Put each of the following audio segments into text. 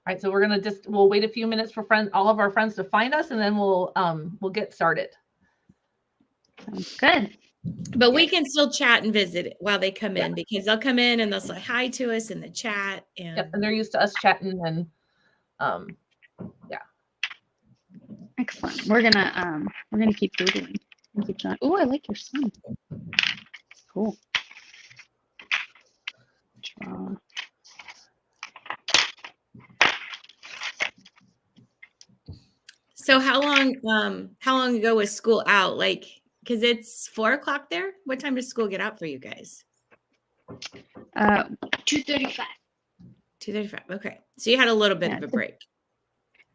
right, so we'll wait a few minutes for all of our friends to find us, and then we'll get started. Sounds good. But we can still chat and visit while they come in, because they'll come in and they'll say hi to us in the chat. And and they're used to us chatting, and Excellent. We're gonna keep doodling. Oh, I like your sun. Cool. Draw. So how long ago was school out? Like, because it's 4 o'clock there. What time does school get out for you guys? 2:35. 2:35. Okay, so you had a little bit of a break.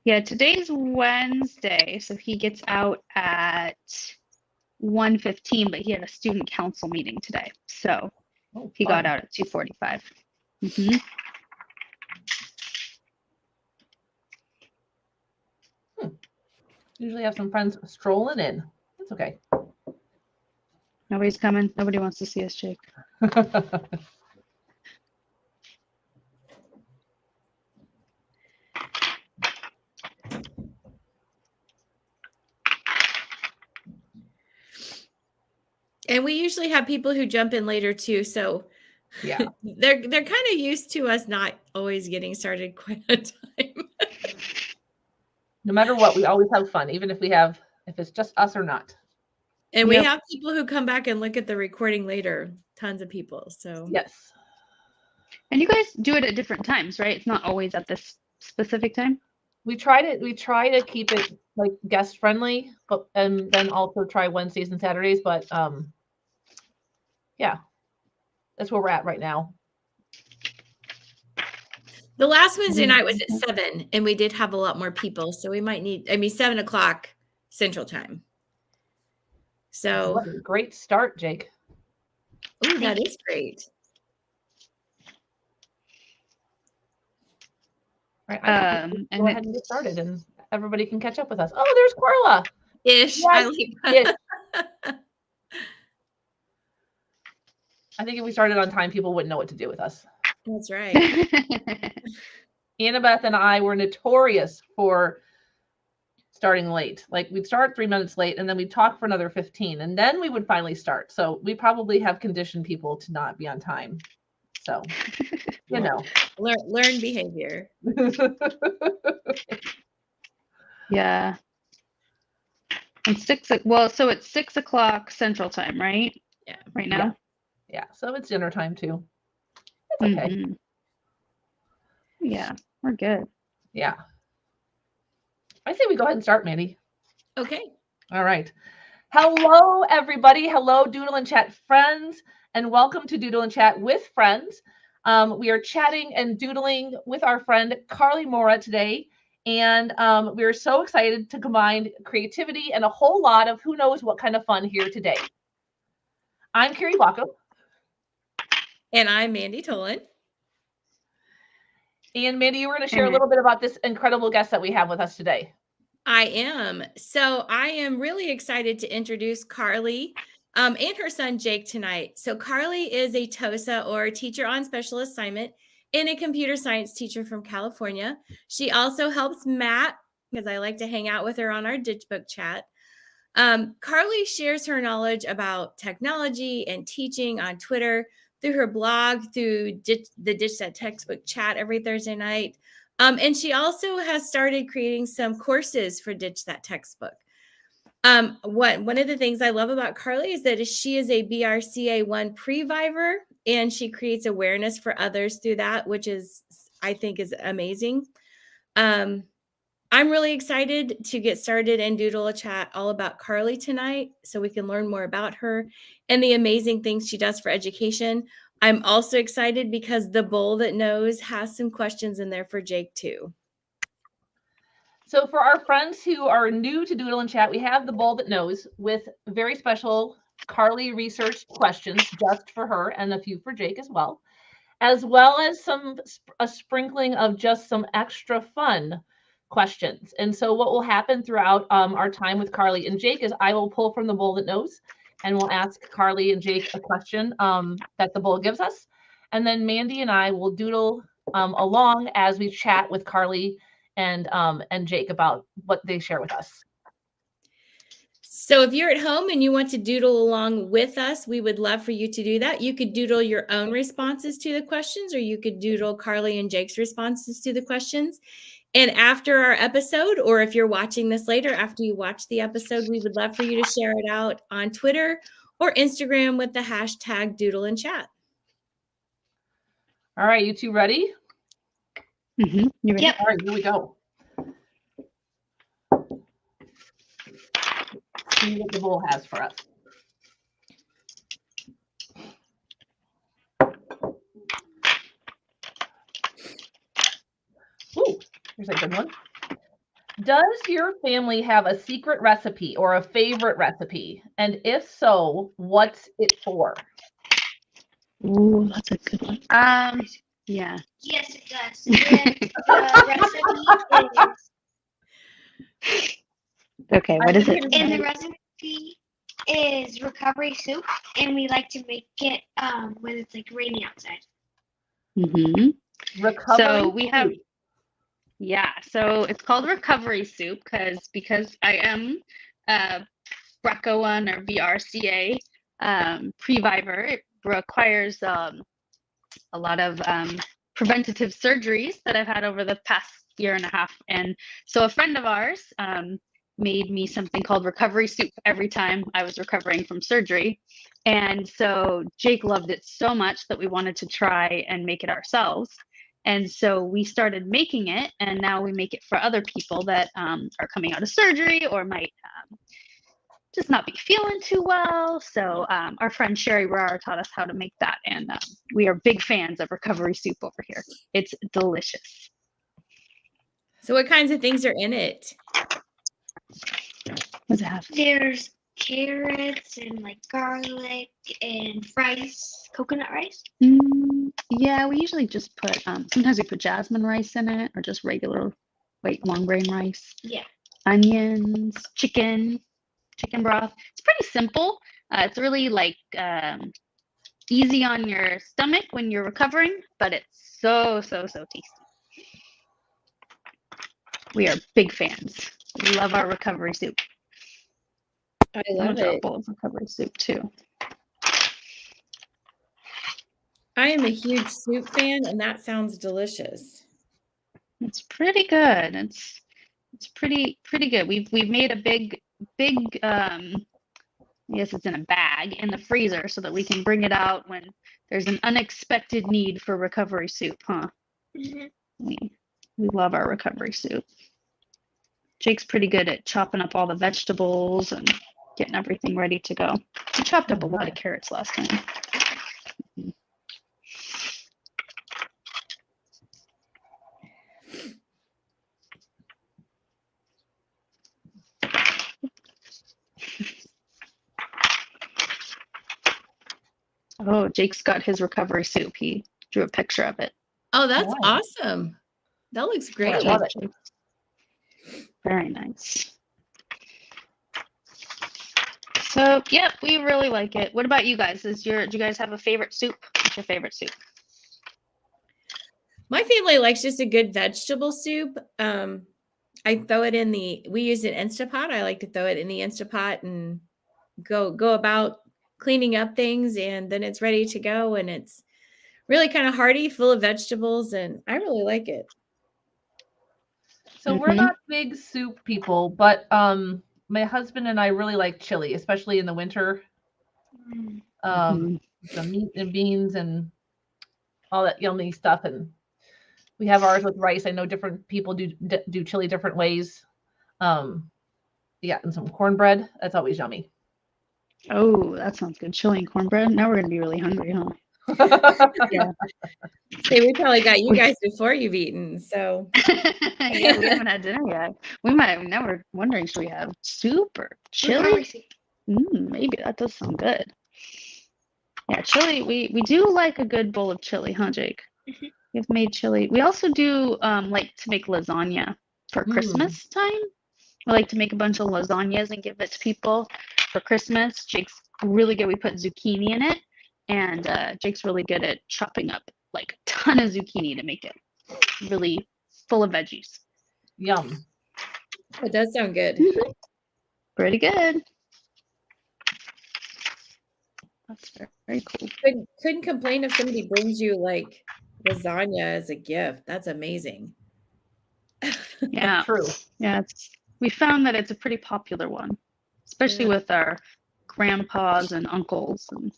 Yeah, today's Wednesday, so he gets out at 1:15, but he had a student council meeting today, so he got out at 2:45. Mm-hmm. Usually have some friends strolling in. That's okay. Nobody's coming. Nobody wants to see us, Jake. And we usually have people who jump in later too, so yeah, they're kind of used to us not always getting started quite on time. No matter what, we always have fun, even if it's just us or not. And we have people who come back and look at the recording later, tons of people. So yes. And you guys do it at different times, right? It's not always at this specific time. We try to keep it like guest friendly, and then also try Wednesdays and Saturdays, but yeah, that's where we're at right now. The last Wednesday night was at 7, and we did have a lot more people, so we might need 7 o'clock Central Time. So what a great start, Jake. Oh, that is great. Right, go ahead and get started, and everybody can catch up with us. Oh, there's Karla. Ish. Yes, Ish. I think if we started on time, people wouldn't know what to do with us. That's right. Annabeth and I were notorious for starting late. Like, we'd start 3 minutes late, and then we'd talk for another 15, and then we would finally start. So we probably have conditioned people to not be on time. So, you know. Learn behavior. Yeah. And so it's 6 o'clock Central Time, right? Yeah. Right now? Yeah. So it's dinner time too. It's okay. Mm-hmm. Yeah, we're good. Yeah. I say we go ahead and start, Mandi. Okay. All right. Hello, everybody. Hello, Doodle and Chat friends, and welcome to Doodle and Chat with friends. We are chatting and doodling with our friend Karly Moura today, and we are so excited to combine creativity and a whole lot of who knows what kind of fun here today. I'm Carrie Baughcum. And I'm Mandi Tolen. And Mandi, you were going to share a little bit about this incredible guest that we have with us today. I am. So I am really excited to introduce Karly and her son Jake tonight. So Karly is a Tosa, or teacher on special assignment, and a computer science teacher from California. She also helps Matt, because I like to hang out with her on our Ditch Book chat. Karly shares her knowledge about technology and teaching on Twitter, through her blog, through the Ditch That Textbook chat every Thursday night. And she also has started creating some courses for Ditch That Textbook. One of the things I love about Karly is that she is a BRCA1 previvor, and she creates awareness for others through that, which I think is amazing. I'm really excited to get started and doodle a chat all about Karly tonight, so we can learn more about her and the amazing things she does for education. I'm also excited because the bowl that knows has some questions in there for Jake too. So for our friends who are new to Doodle and Chat, we have the bowl that knows with very special Karly researched questions just for her, and a few for Jake as well as a sprinkling of just some extra fun questions. And so what will happen throughout our time with Karly and Jake is I will pull from the bowl that knows, and we'll ask Karly and Jake a question that the bowl gives us. And then Mandi and I will doodle along as we chat with Karly and Jake about what they share with us. So if you're at home and you want to doodle along with us, we would love for you to do that. You could doodle your own responses to the questions, or you could doodle Karly and Jake's responses to the questions. And after our episode, or if you're watching this later, after you watch the episode, we would love for you to share it out on Twitter or Instagram with the hashtag Doodle and Chat. All right, you two ready? Mm-hmm. You ready? Yep. All right, here we go. See what the bowl has for us. Ooh, here's a good one. Does your family have a secret recipe or a favorite recipe? And if so, what's it for? Ooh, that's a good one. Yeah. Yes, it does. The recipe is. Okay, what is it? And the recipe is recovery soup, and we like to make it when it's like raining outside. Mm-hmm. Recovery So we have, soup. yeah. So it's called recovery soup because I am BRCA1 or BRCA previvor. It requires a lot of preventative surgeries that I've had over the past year and a half, and so a friend of ours made me something called recovery soup every time I was recovering from surgery. And so Jake loved it so much that we wanted to try and make it ourselves. And so we started making it, and now we make it for other people that are coming out of surgery or might just not be feeling too well. So our friend Sherry Rara taught us how to make that, and we are big fans of recovery soup over here. It's delicious. So what kinds of things are in it? What does it have? There's carrots and like garlic and rice, coconut rice. Yeah, we usually just put, sometimes we put jasmine rice in it, or just regular white long grain rice. Yeah. Onions, chicken broth. It's pretty simple. It's really like easy on your stomach when you're recovering, but it's so tasty. We are big fans. We love our recovery soup. I I'm love gonna draw a it. bowl of recovery soup too. I am a huge soup fan, and that sounds delicious. It's pretty good. It's pretty good. We've made a big I guess it's in a bag in the freezer so that we can bring it out when there's an unexpected need for recovery soup, huh? Mm-hmm. We love our recovery soup. Jake's pretty good at chopping up all the vegetables and getting everything ready to go. He chopped up a lot of carrots last time. Oh, Jake's got his recovery soup. He drew a picture of it. Oh, that's Wow. awesome. That looks great. I love it. Very nice. So, yep, we really like it. What about you guys? Do you guys have a favorite soup? What's your favorite soup? My family likes just a good vegetable soup. I throw it in we use an Instapot. I like to throw it in the Instapot and go about cleaning up things, and then it's ready to go. And it's really kind of hearty, full of vegetables, and I really like it. So we're not big soup people, but my husband and I really like chili, especially in the winter. Some meat and beans and all that yummy stuff, and we have ours with rice. I know different people do chili different ways. Yeah, and some cornbread. That's always yummy. Oh, that sounds good. Chili and cornbread. Now we're gonna be really hungry, huh? Yeah. Hey, we probably got you guys before you've eaten, so. Yeah, we haven't had dinner yet. We might have. Now we're wondering, should we have soup or chili? Maybe that does sound good. Yeah, chili. We do like a good bowl of chili, huh, Jake? We've made chili. We also do like to make lasagna for Christmas time. We like to make a bunch of lasagnas and give it to people for Christmas. Jake's really good. We put zucchini in it, and Jake's really good at chopping up like a ton of zucchini to make it really full of veggies. Yum. It does sound good. Pretty good. That's very cool. Couldn't complain if somebody brings you like lasagna as a gift. That's amazing. Yeah. True. Yeah, we found that it's a pretty popular one, especially with our grandpas and uncles, and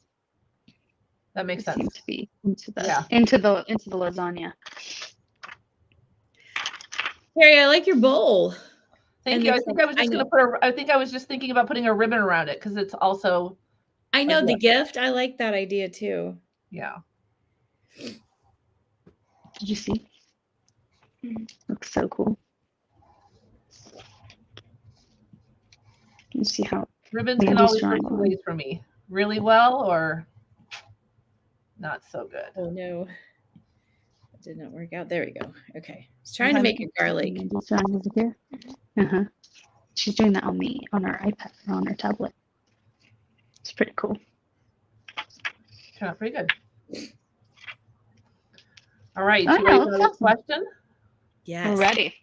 That makes they sense. seem to be into the lasagna. Carrie, I like your bowl. Thank you. I think I was just I was just thinking about putting a ribbon around it because it's also. I know the gift. I like that idea too. Yeah. Did you see? Looks so cool. You see how Ribbons can always go 2 ways for me. Really well or not so good. Oh no. It did not work out. There we go. Okay. I was trying to make it garlic. She's doing that on her iPad or on her tablet. It's pretty cool. Turned out pretty good. All right. You ready for the question? Yes. We're ready.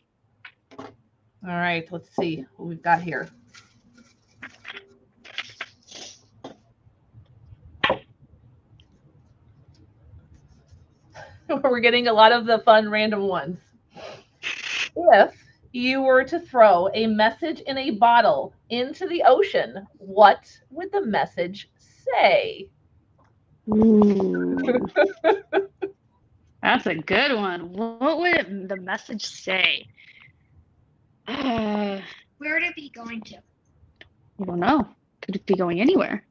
All right. Let's see what we've got here. We're getting a lot of the fun random ones. If you were to throw a message in a bottle into the ocean, what would the message say? Ooh. That's a good one. What would the message say? Where would it be going to? I don't know. Could it be going anywhere?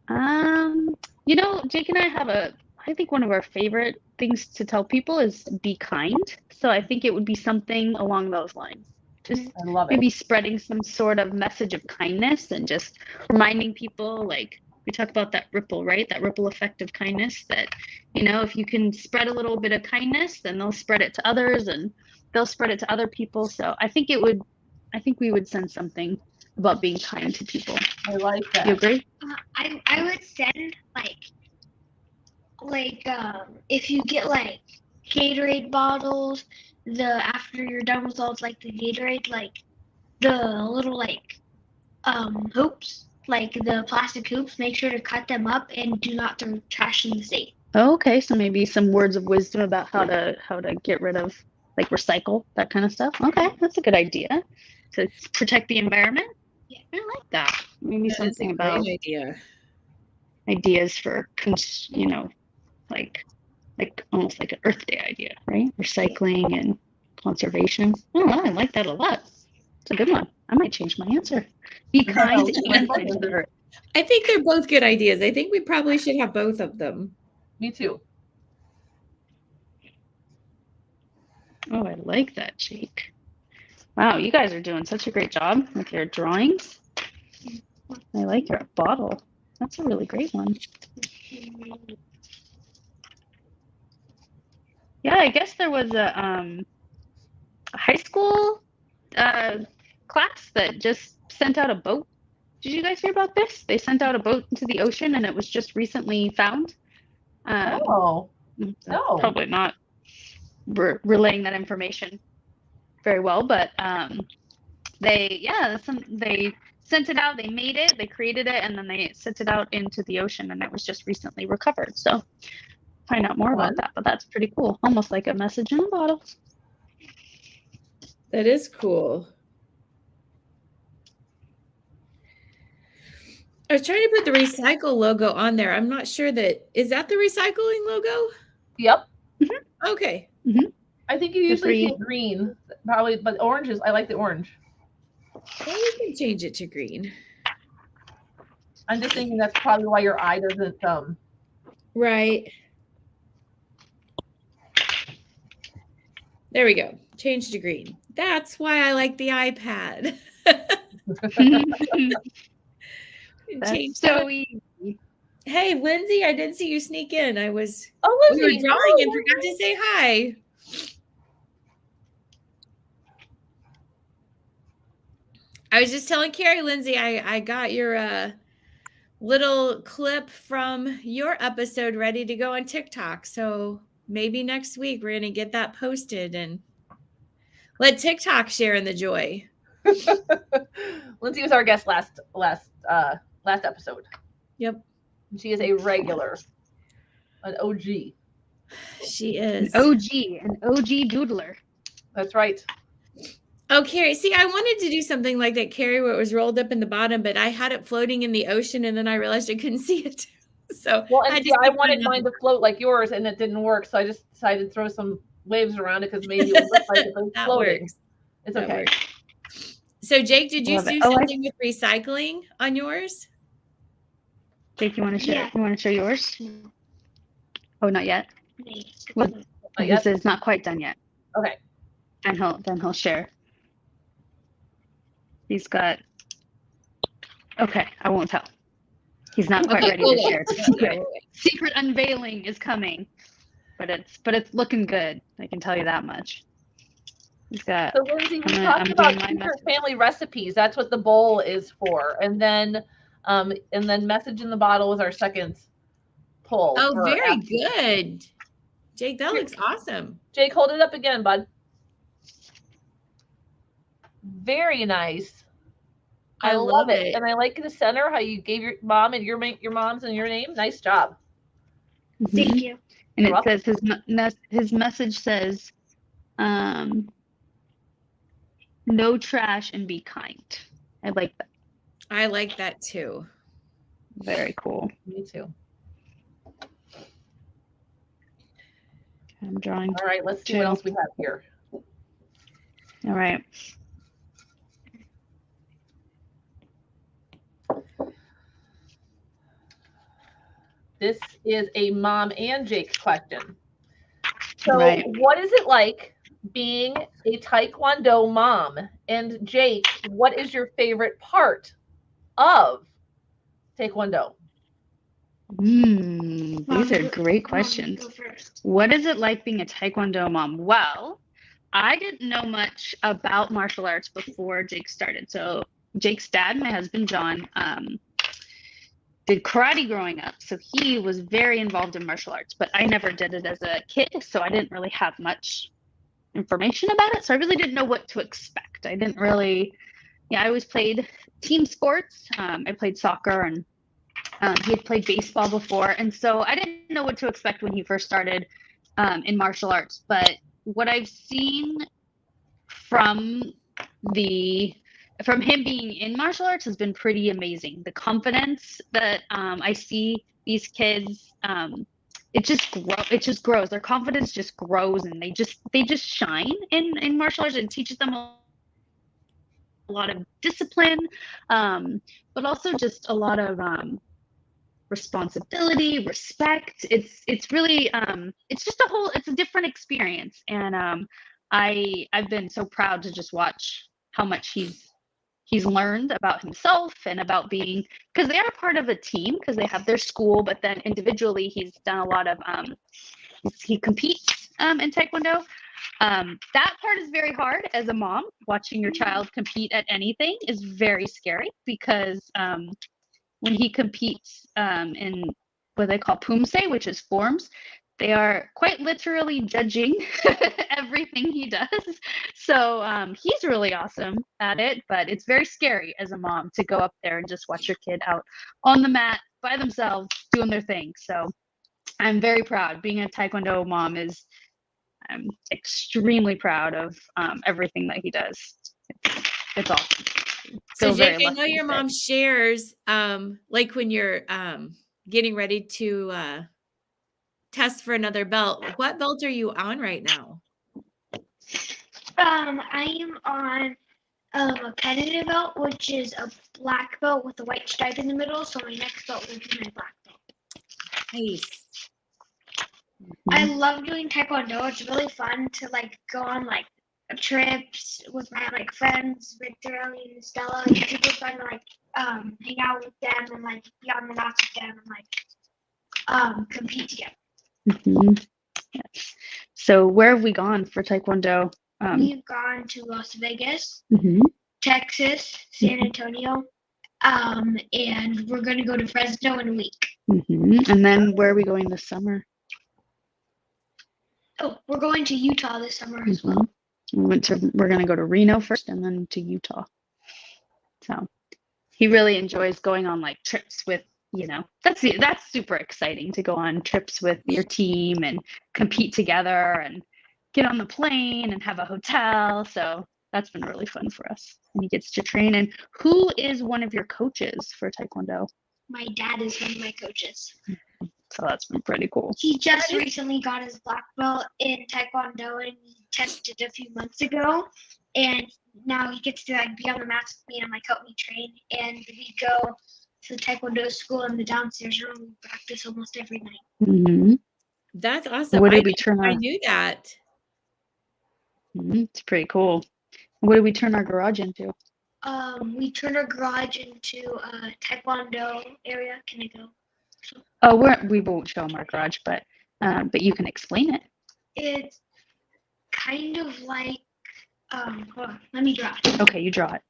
Jake and I have I think one of our favorite things to tell people is be kind. So I think it would be something along those lines. Just maybe spreading some sort of message of kindness and just reminding people, like we talk about that ripple, right? That ripple effect of kindness that, if you can spread a little bit of kindness, then they'll spread it to others and they'll spread it to other people. So I think we would send something about being kind to people. I like that. You agree? I would send if you get like Gatorade bottles, after you're done with all the Gatorade, the little hoops, the plastic hoops, make sure to cut them up and do not throw trash in the sea. Okay, so maybe some words of wisdom about how to get rid of recycle, that kind of stuff. Okay, that's a good idea to protect the environment. Yeah, I like that. Maybe something about ideas for almost like an Earth Day idea, right? Recycling and conservation. Oh, I like that a lot. It's a good one. I might change my answer. Be kind and kind to the Earth. I think they're both good ideas. I think we probably should have both of them. Me too. Oh, I like that, Jake. Wow, you guys are doing such a great job with your drawings. I like your bottle. That's a really great one. Yeah, I guess there was a high school class that just sent out a boat. Did you guys hear about this? They sent out a boat into the ocean and it was just recently found. No. Probably not relaying that information very well, but they sent it out, they made it, they created it, and then they sent it out into the ocean and it was just recently recovered. So find out more about that, but that's pretty cool. Almost like a message in a bottle. That is cool. I was trying to put the recycle logo on there. I'm not sure is that the recycling logo? Yep. Mm-hmm. Okay. Mm-hmm. I think you usually see green, probably, but oranges. I like the orange. Well, we can change it to green. I'm just thinking that's probably why your eye doesn't. Right. There we go. Change to green. That's why I like the iPad. That's so easy. Hey, Lindsay, I did see you sneak in. We were Lindsay, drawing and forgot to say hi. I was just telling Carrie, Lindsay, I got your little clip from your episode ready to go on TikTok. So maybe next week we're going to get that posted and let TikTok share in the joy. Lindsay was our guest last episode. Yep. She is a regular, an OG. She is. An OG doodler. That's right. Oh, Carrie, see, I wanted to do something like that, Carrie, where it was rolled up in the bottom, but I had it floating in the ocean, and then I realized I couldn't see it. So well, and I wanted mine to float like yours, and it didn't work. So I just decided to throw some waves around it because maybe it would look like it was floating. Works. It's that okay. Works. So, Jake, did you do something with recycling on yours? Jake, you want to share? Yeah. You want to show yours? Oh, not yet. Well, this is not quite done yet. Okay. And he'll share. He's got. Okay, I won't tell. He's not quite ready to share. Okay. Secret unveiling is coming, but it's looking good. I can tell you that much. He's got. So Lindsay, we talked about secret family recipes. That's what the bowl is for, and then message in the bottle was our second pull. Oh, very good, Jake. That looks awesome. Jake, hold it up again, bud. Very nice. I love it. And I like the center, how you gave your mom and your mom's and your name. Nice job. Thank you. And it says his message says, no trash and be kind. I like that. I like that too. Very cool. Me too. I'm drawing. All right, let's see what else we have here. All right. This is a mom and Jake question. So what is it like being a Taekwondo mom? And Jake, what is your favorite part of Taekwondo? These are great questions. What is it like being a Taekwondo mom? Well, I didn't know much about martial arts before Jake started. So Jake's dad, my husband, John, did karate growing up. So he was very involved in martial arts, but I never did it as a kid. So I didn't really have much information about it. So I really didn't know what to expect. I didn't really, I always played team sports. I played soccer and he had played baseball before. And so I didn't know what to expect when he first started in martial arts. But what I've seen from him being in martial arts has been pretty amazing. The confidence that I see these kids, it just grows. Their confidence just grows, and they just shine in martial arts. It teaches them a lot of discipline, but also just a lot of responsibility, respect. It's really it's a different experience, and I've been so proud to just watch how much he's learned about himself and about being, because they are part of a team because they have their school, but then individually he's done a lot of he competes in Taekwondo. That part is very hard as a mom. Watching your child compete at anything is very scary because when he competes in what they call pumse, which is forms, they are quite literally judging everything he does. So he's really awesome at it, but it's very scary as a mom to go up there and just watch your kid out on the mat by themselves doing their thing. So I'm very proud. Being a Taekwondo mom I'm extremely proud of everything that he does. It's awesome. So Jake, I know your mom shares, like when you're getting ready to test for another belt. What belt are you on right now? I am on a penitent belt, which is a black belt with a white stripe in the middle. So my next belt will be my black belt. Nice. I love doing Taekwondo. It's really fun to go on trips with my friends, Victor, Ellie, and Stella. It's super fun to hang out with them and be on the mats with them and compete together. Yes. So where have we gone for Taekwondo? We've gone to Las Vegas, Texas, San Antonio, And we're going to go to Fresno in a week. And then where are we going this summer? Oh, we're going to Utah this summer as well. We're going to go to Reno first and then to Utah. So he really enjoys going on like trips with, that's super exciting to go on trips with your team and compete together and get on the plane and have a hotel. So that's been really fun for us. And he gets to train. And who is one of your coaches for Taekwondo? My dad is one of my coaches. So that's been pretty cool. He just recently got his black belt in Taekwondo and he tested a few months ago. And now he gets to like be on the mats with me and help me train. And we go to the Taekwondo school in the downstairs room. We practice almost every night. That's awesome. What did we turn I knew that. It's pretty cool. What did we turn our garage into? We turned our garage into a Taekwondo area. Can I go? Oh, we won't show them our garage, but you can explain it. It's kind of like, hold on, let me draw it. Okay, you draw it.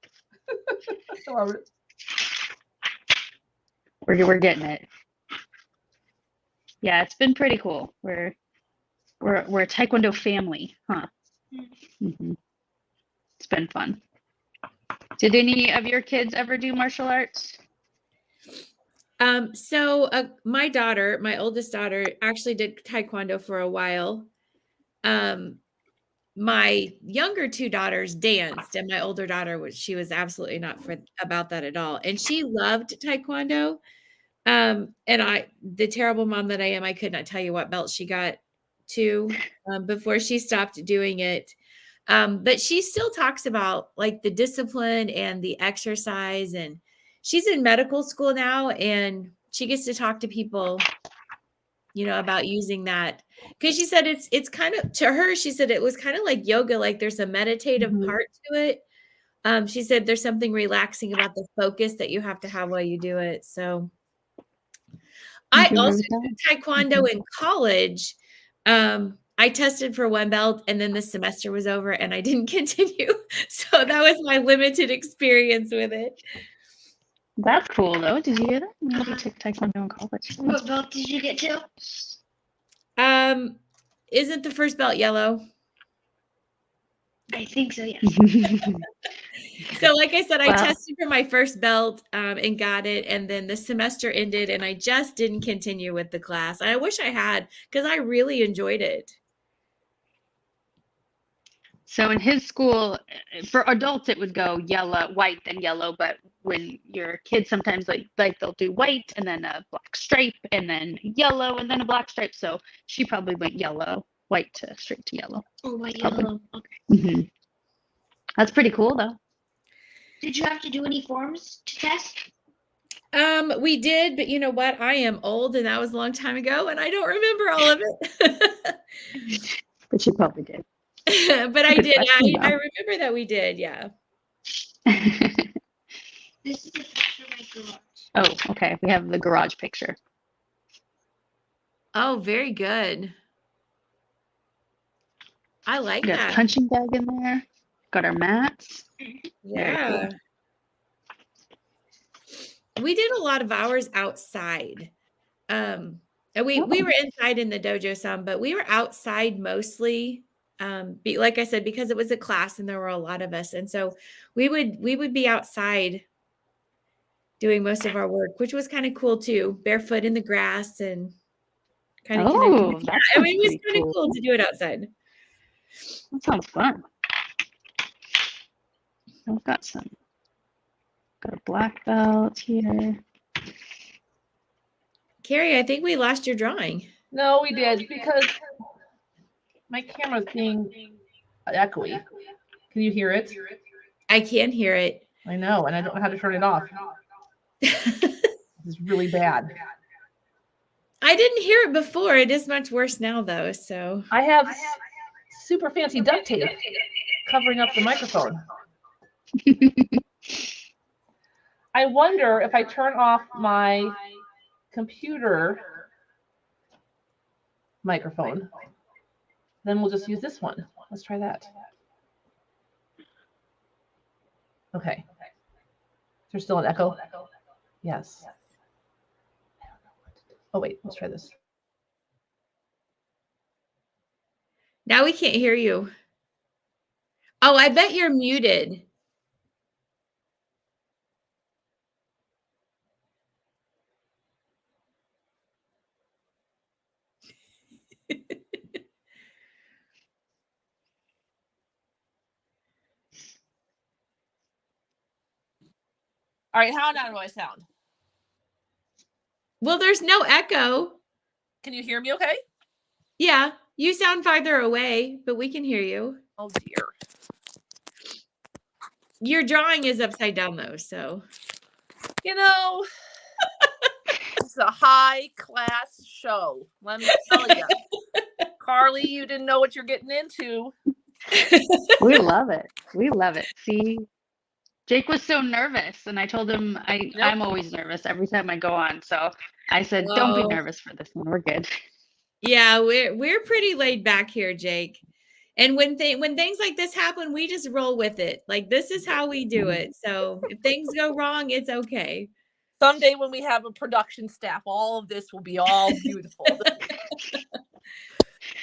We're getting it. Yeah, it's been pretty cool. We're a Taekwondo family, huh? It's been fun. Did any of your kids ever do martial arts? So my daughter, my oldest daughter, actually did Taekwondo for a while. My younger two daughters danced, and my older daughter she was absolutely not about that at all. And she loved Taekwondo. And the terrible mom that I am, I could not tell you what belt she got to before she stopped doing it. But she still talks about like the discipline and the exercise, and she's in medical school now, and she gets to talk to people, about using that. Because she said it's kind of, to her, she said it was kind of like yoga, like there's a meditative part to it. She said there's something relaxing about the focus that you have to have while you do it. So I also did Taekwondo in college. I tested for one belt and then the semester was over and I didn't continue. So that was my limited experience with it. That's cool though. Did you hear that? You took Taekwondo in college. What belt did you get to? Isn't the first belt yellow? I think so, yes. So like I said, I tested for my first belt and got it. And then the semester ended and I just didn't continue with the class. I wish I had, because I really enjoyed it. So in his school, for adults, it would go yellow, white, then yellow. But when your kids sometimes like they'll do white and then a black stripe and then yellow and then a black stripe. So she probably went yellow, white to straight to yellow. Oh, white, yellow. Okay. That's pretty cool though. Did you have to do any forms to test? We did, but you know what? I am old and that was a long time ago and I don't remember all of it. But you probably did. But I did. I remember that we did. Yeah. This is a picture of my garage. Oh, okay. We have the garage picture. Oh, very good. I like that. Got a punching bag in there. Got our mats. Yeah. We did a lot of hours outside. And we were inside in the dojo some, but we were outside mostly. Like I said, because it was a class and there were a lot of us. And so we would be outside doing most of our work, which was kind of cool too. Barefoot in the grass and kind of connected. I mean, it was kind of cool to do it outside. That sounds fun. I've got a black belt here. Carrie, I think we lost your drawing. No, we did, because my camera's being echoey. Can you hear it? I can hear it. I know, and I don't know how to turn it off. It's really bad. I didn't hear it before. It is much worse now, though. So I have super fancy duct tape covering up the microphone. I wonder if I turn off my computer microphone, then we'll just use this one. Let's try that. Okay. there still an echo? Yes. Oh, wait, let's try this. Now we can't hear you. Oh, I bet you're muted. All right, how now do I sound? Well, there's no echo. Can you hear me okay? Yeah, you sound farther away, but we can hear you. Oh, dear. Your drawing is upside down, though, so. You know, it's a high-class show. Let me tell you. Karly, you didn't know what you're getting into. We love it. We love it. See, Jake was so nervous, and I told him I'm always nervous every time I go on. So I said, don't be nervous for this one. We're good. Yeah, we're pretty laid back here, Jake. And when things like this happen, we just roll with it. Like, this is how we do it. So if things go wrong, it's okay. Someday when we have a production staff, all of this will be all beautiful.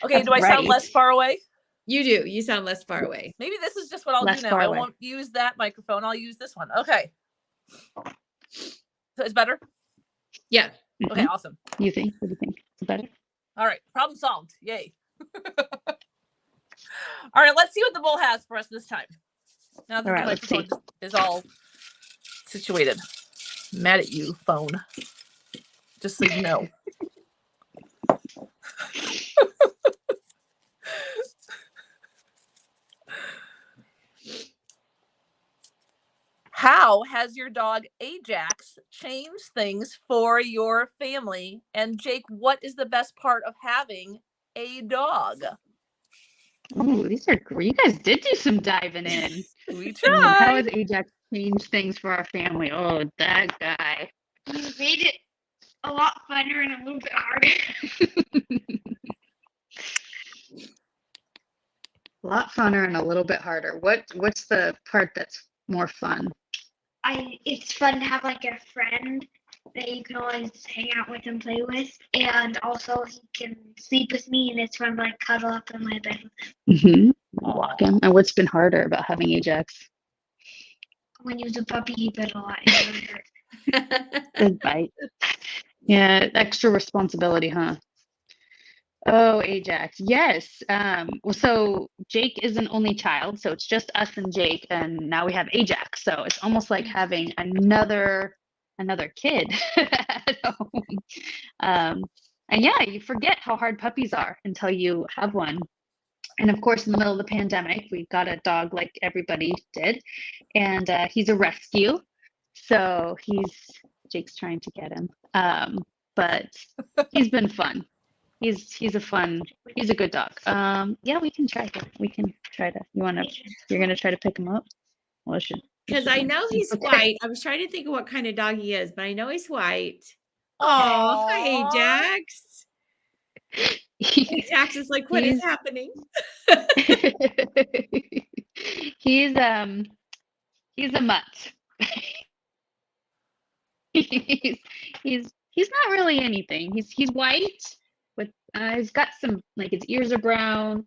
Okay, do I sound less far away? You do. You sound less far away. Maybe this is just what I'll do now. I won't use that microphone. I'll use this one. Okay. So it's better? Yeah. Okay, awesome. What do you think? It's better? All right, problem solved. Yay. All right, let's see what the bull has for us this time. Now that the microphone is all situated. I'm mad at you, phone. Just so you know. How has your dog Ajax changed things for your family? And Jake, what is the best part of having a dog? Oh, these are great. You guys did do some diving in. We tried. How has Ajax changed things for our family? Oh, that guy. You made it a lot funner and a little bit harder. A lot funner and a little bit harder. What's the part that's more fun? It's fun to have like a friend that you can always hang out with and play with, and also he can sleep with me, and it's fun to like cuddle up in my bed with him. Walk him. And what's been harder about having Ajax? When he was a puppy, he bit a lot. Good bite. Yeah, extra responsibility, huh? Oh, Ajax. Yes. Well, so Jake is an only child, so it's just us and Jake, and now we have Ajax. So it's almost like having another kid at home. And yeah, you forget how hard puppies are until you have one. And of course, in the middle of the pandemic, we got a dog like everybody did, and he's a rescue. So Jake's trying to get him, but he's been fun. He's a good dog. Yeah, we can try to. You're gonna try to pick him up? Well, because I know he's white. I was trying to think of what kind of dog he is, but I know he's white. Oh, hi, Ajax. Ajax is like, what is happening? He's a mutt. he's not really anything. He's white with he's got some, like, his ears are brown.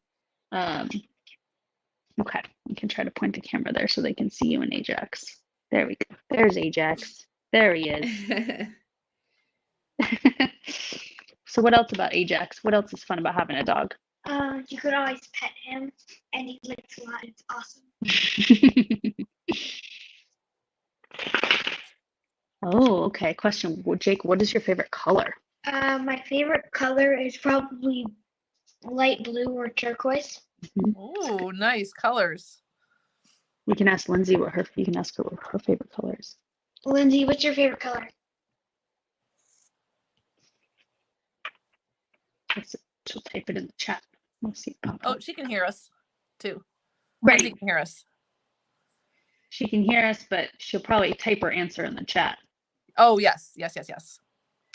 Okay, you can try to point the camera there so they can see you and Ajax. There we go. There's Ajax. There he is. So what else about Ajax? What else is fun about having a dog? You could always pet him, and he licks a lot. It's awesome. Oh, okay. Question. Well, Jake, what is your favorite color? My favorite color is probably light blue or turquoise. Ooh, nice colors. We can ask Lindsay what her favorite color is. Lindsay, what's your favorite color? She'll type it in the chat. We'll see. Oh, she can hear us too. Right. She can hear us. She can hear us, but she'll probably type her answer in the chat. Oh, yes.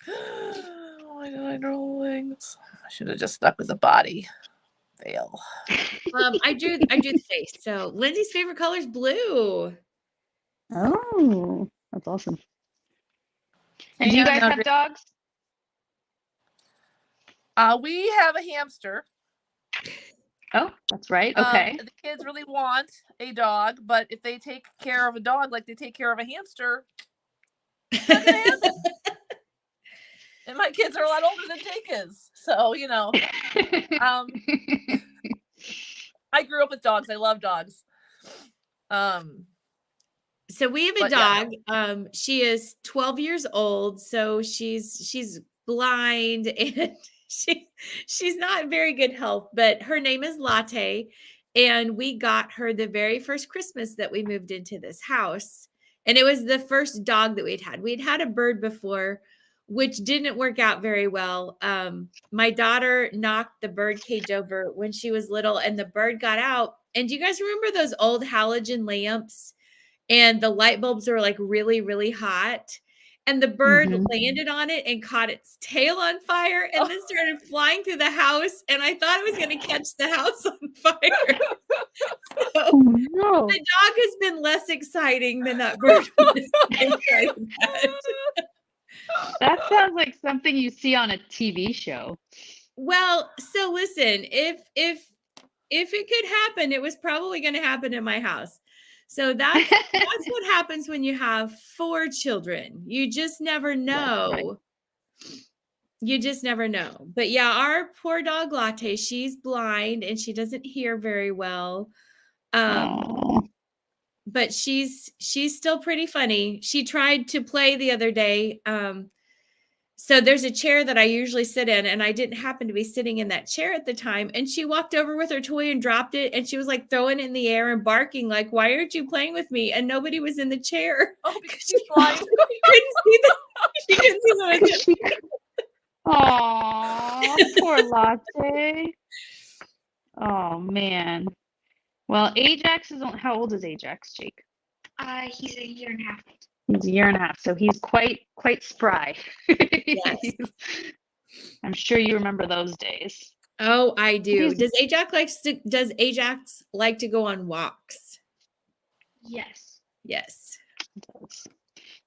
Oh my God, drawings. I should have just stuck with the body. Fail. I drew the face. So Lindsay's favorite color is blue. Oh, That's awesome. And do you guys have dogs? We have a hamster. Oh, that's right. Okay. The kids really want a dog, but if they take care of a dog like they take care of a hamster, it's not gonna happen. And my kids are a lot older than Jake is, so I grew up with dogs. I love dogs. So we have a dog. Yeah. She is 12 years old, so she's blind and she's not in very good health, but her name is Lotta, and we got her the very first Christmas that we moved into this house. And it was the first dog that we'd had. We'd had a bird before, which didn't work out very well. My daughter knocked the bird cage over when she was little, and the bird got out. And do you guys remember those old halogen lamps? And the light bulbs were like really, really hot. And the bird landed on it and caught its tail on fire and then started flying through the house. And I thought it was going to catch the house on fire. So no. The dog has been less exciting than that bird was. That sounds like something you see on a TV show. Well, so listen, if it could happen, it was probably going to happen in my house. So that's what happens when you have 4 children. You just never know. Right. You just never know. But yeah, our poor dog Lotte, she's blind and she doesn't hear very well. But she's still pretty funny. She tried to play the other day. So there's a chair that I usually sit in, and I didn't happen to be sitting in that chair at the time. And she walked over with her toy and dropped it, and she was like throwing it in the air and barking like, "Why aren't you playing with me?" And nobody was in the chair. Oh, because she's blind. She couldn't see the Aw, poor Lotte. Oh man. Well, Ajax is how old is Ajax, Jake? He's a year and a half. He's a year and a half, so he's quite spry. Yes. I'm sure you remember those days. Oh, I do. Does Ajax like to go on walks? Yes. Yes. He does.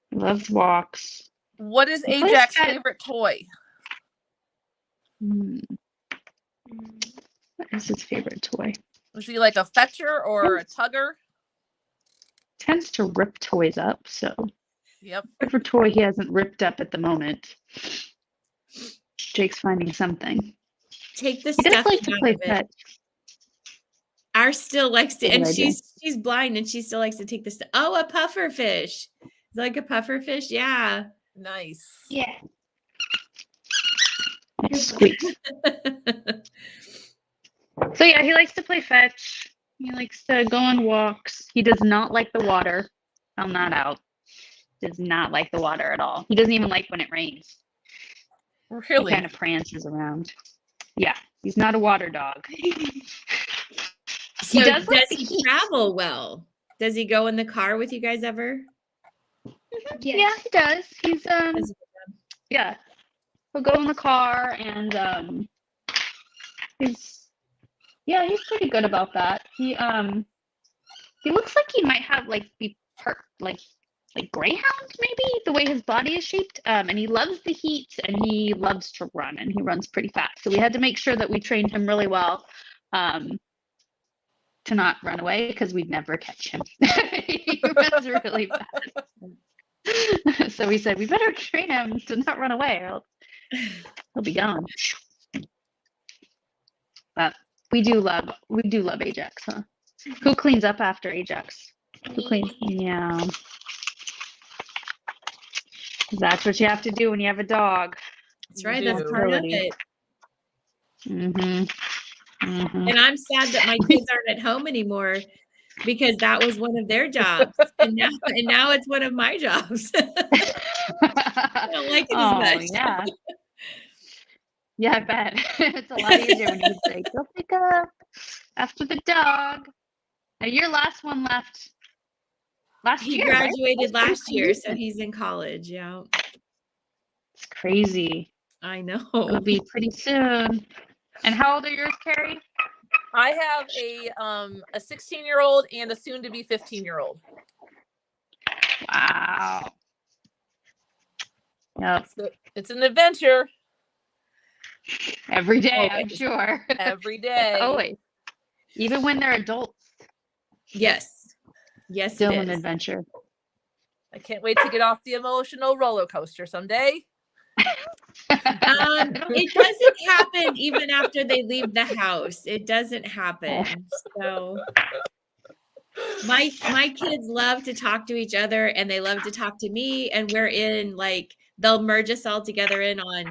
He loves walks. What is Ajax's favorite toy? What is his favorite toy? Is he like a fetcher or a tugger? Tends to rip toys up, so yep. Whatever toy he hasn't ripped up at the moment, Jake's finding something. Take the he stuff does like to play fetch. Ours still likes to, and she's blind and she still likes to take the stuff. Oh, a puffer fish. Like a puffer fish, yeah. Nice. Yeah. Squeak. So yeah, he likes to play fetch. He likes to go on walks. He does not like the water. Found that out. Does not like the water at all. He doesn't even like when it rains. Really? He kind of prances around. Yeah, he's not a water dog. So does he travel well? Does he go in the car with you guys ever? Yes. Yeah, he does. He's yeah. He'll go in the car and he's pretty good about that. He looks like he might have like greyhound, maybe, the way his body is shaped. And he loves the heat and he loves to run, and he runs pretty fast. So we had to make sure that we trained him really well to not run away, because we'd never catch him. He runs really fast. So we said we better train him to not run away, or else he'll be gone. But we do love Ajax, huh? Who cleans up after Ajax? Who cleans? Yeah. That's what you have to do when you have a dog. That's right. That's part of it. And I'm sad that my kids aren't at home anymore, because that was one of their jobs, and now it's one of my jobs. I don't like it as much. Yeah. Yeah, I bet. It's a lot easier when you can say, "Go pick up after the dog." Now your last one left last year. He graduated right? last year, so he's in college. Yeah. It's crazy. I know. It'll be pretty soon. And how old are yours, Carrie? I have a 16-year-old and a soon-to-be 15-year-old. Wow. Yep. It's an adventure Every day, I'm Always. sure. every day. Always. Even when they're adults. Yes. Yes, Still it an is. adventure. I can't wait to get off the emotional roller coaster someday. It doesn't happen even after they leave the house. It doesn't happen. So my kids love to talk to each other and they love to talk to me, and we're in like they'll merge us all together in on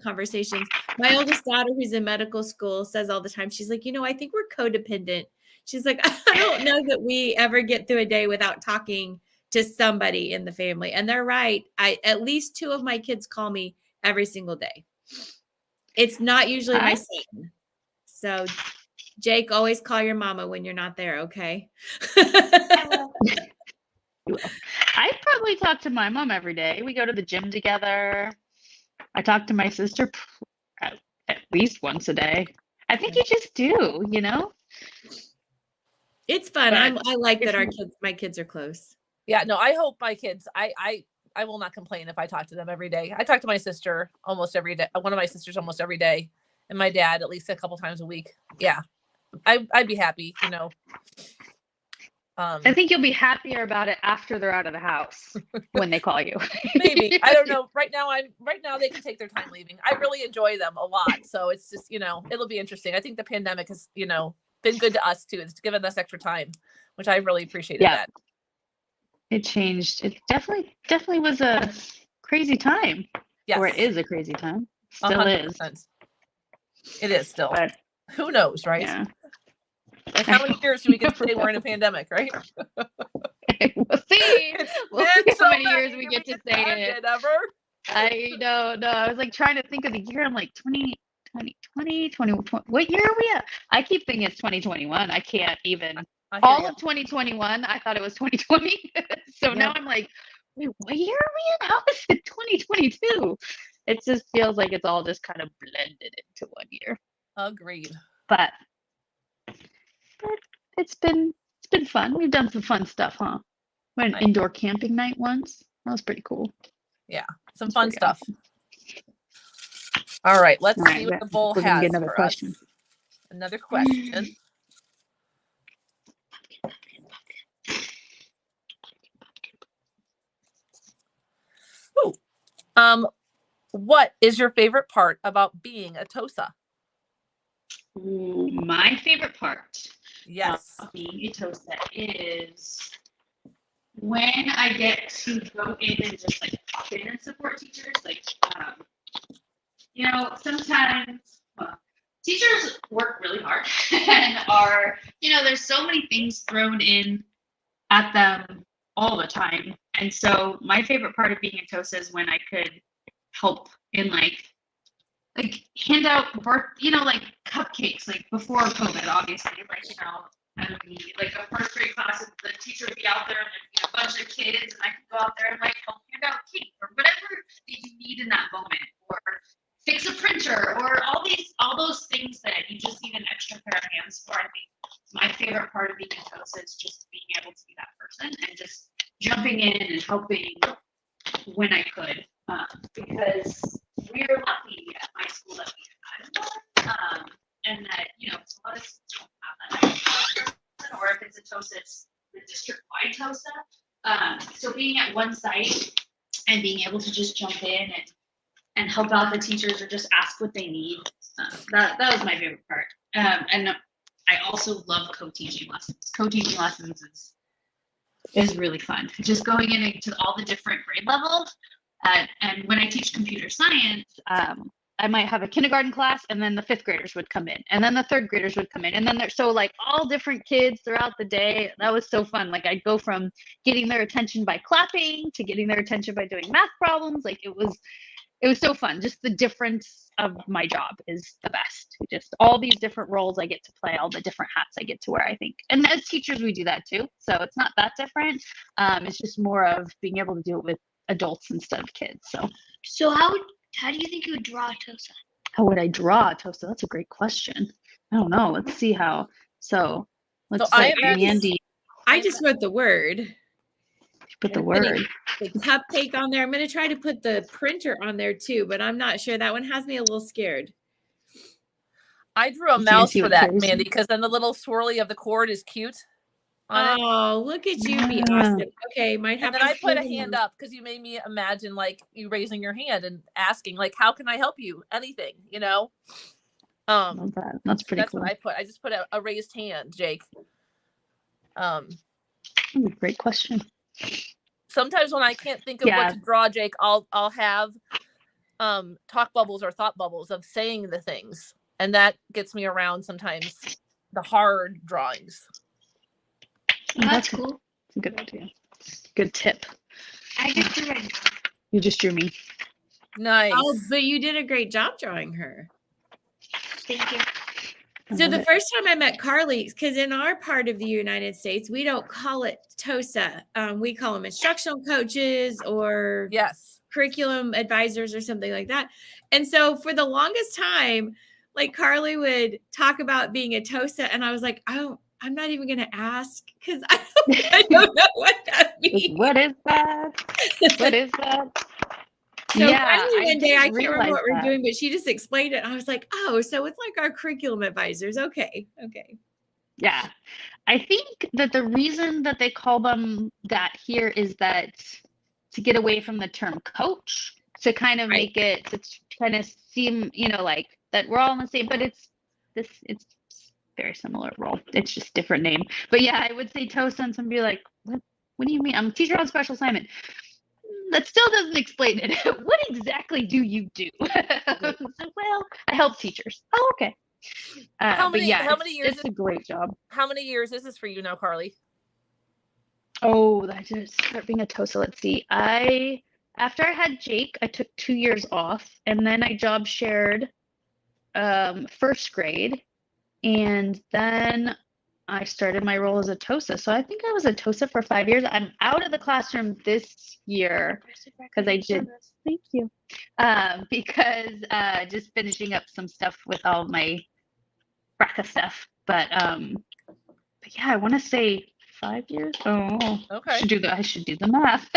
conversations. My oldest daughter, who's in medical school, says all the time, she's like, I think we're codependent. She's like, I don't know that we ever get through a day without talking to somebody in the family. And they're right. At least 2 of my kids call me every single day. It's not usually my son. So Jake, always call your mama when you're not there, okay? I probably talk to my mom every day. We go to the gym together. I talk to my sister at least once a day. I think you just do, It's fun. But I like that my kids are close. Yeah, no, I hope my kids, I will not complain if I talk to them every day. I talk to my sister almost every day. One of my sisters almost every day. And my dad at least a couple times a week. Yeah. I'd be happy, I think you'll be happier about it after they're out of the house when they call you. Maybe. I don't know. Right now they can take their time leaving. I really enjoy them a lot. So it's just, it'll be interesting. I think the pandemic has, been good to us too. It's given us extra time, which I really appreciated that. It changed. It definitely was a crazy time. Yes. Or it is a crazy time. Still 100%. is. It is still. But who knows, right? yeah. Like how many years do we get to say we're in a pandemic, right? We'll see. We'll see how many years we get to say it. Ever. I don't know. I was like trying to think of the year. I'm like 2020. What year are we at? I keep thinking it's 2021. I can't even. All of 2021, I thought it was 2020. So now I'm like, wait, what year are we in? How is it 2022? It just feels like it's all just kind of blended into one year. Agreed. But it's been fun. We've done some fun stuff, huh? We had an indoor camping night once. That was pretty cool. Yeah, some fun stuff. All right, let's see what the bowl has get another for question. us. Another question. Ooh. What is your favorite part about being a Tosa? Ooh, my favorite part of being a Tosa is when I get to go in and just like pop in and support teachers. Like, sometimes teachers work really hard and are, there's so many things thrown in at them all the time. And so my favorite part of being a Tosa is when I could help in like hand out like cupcakes, like before COVID, obviously, I would be like a first grade class, and the teacher would be out there and there'd be a bunch of kids, and I could go out there and like help hand out cake or whatever that you need in that moment, or fix a printer, or all those things that you just need an extra pair of hands for. I think my favorite part of being a Tosa is just being able to be that person and just jumping in and helping when I could, because we're lucky at my school that we had, and that a lot of schools don't have that, or if it's a Tosa, it's the district-wide Tosa. So being at one site and being able to just jump in and help out the teachers or just ask what they need, that was my favorite part. And I also love co-teaching lessons. Co-teaching lessons is really fun. Just going into all the different grade levels. And when I teach computer science, I might have a kindergarten class, and then the 5th graders would come in, and then the 3rd graders would come in, and then there's so like all different kids throughout the day. That was so fun. Like I'd go from getting their attention by clapping to getting their attention by doing math problems. Like it was so fun. Just the difference of my job is the best. Just all these different roles I get to play, all the different hats I get to wear, I think. And as teachers, we do that too. So it's not that different. It's just more of being able to do it with adults instead of kids. So how do you think you would draw a Tosa? How would I draw a Tosa? That's a great question. I don't know. Let's see how. So let's say Mandi. I just wrote the word. Put the I'm putting word. the cupcake on there. I'm going to try to put the printer on there too, but I'm not sure. That one has me a little scared. I drew a You mouse see for what that, Carrie's Mandy, saying? because then the little swirly of the cord is cute on it. Oh, look at you. Be Yeah. awesome. Okay. Might have And then to I put a show hand them. up because you made me imagine like you raising your hand and asking like, how can I help you? Anything, you know? Love that. That's pretty That's cool. what I put. I just put a raised hand, Jake. Great question. Sometimes when I can't think of what to draw, Jake, I'll have talk bubbles or thought bubbles of saying the things, and that gets me around sometimes the hard drawings. That's cool. That's a good idea. Good tip. I just drew it. You just drew me. Nice. Oh, but you did a great job drawing her. Thank you. So the first time I met Karly, because in our part of the United States, we don't call it Tosa. We call them instructional coaches or Yes, curriculum advisors or something like that. And so for the longest time, like Karly would talk about being a Tosa, and I was like, oh, I'm not even going to ask because I don't know what that means. What is that? What is that? So Yeah, finally one day, I didn't can't remember what realize we're doing, but she just explained it. I was like, oh, so it's like our curriculum advisors. Okay. Yeah. I think that the reason that they call them that here is that to get away from the term coach, to kind of make it, to kind of seem, like that we're all in the same, but it's very similar role. It's just different name. But yeah, I would say Tosa, and somebody like, what do you mean? I'm a teacher on special assignment. That still doesn't explain it. What exactly do you do? So, well, I help teachers. Oh, okay. how many years? It's a great job. How many years is this for you now, Karly? Oh, I just start being a Tosa. Let's see. After I had Jake, I took 2 years off, and then I job shared first grade, and then I started my role as a Tosa. So I think I was a Tosa for 5 years. I'm out of the classroom this year because I did. Thank you. Because just finishing up some stuff with all my BRCA stuff. But yeah, I want to say 5 years. Oh, Okay. I should do the math.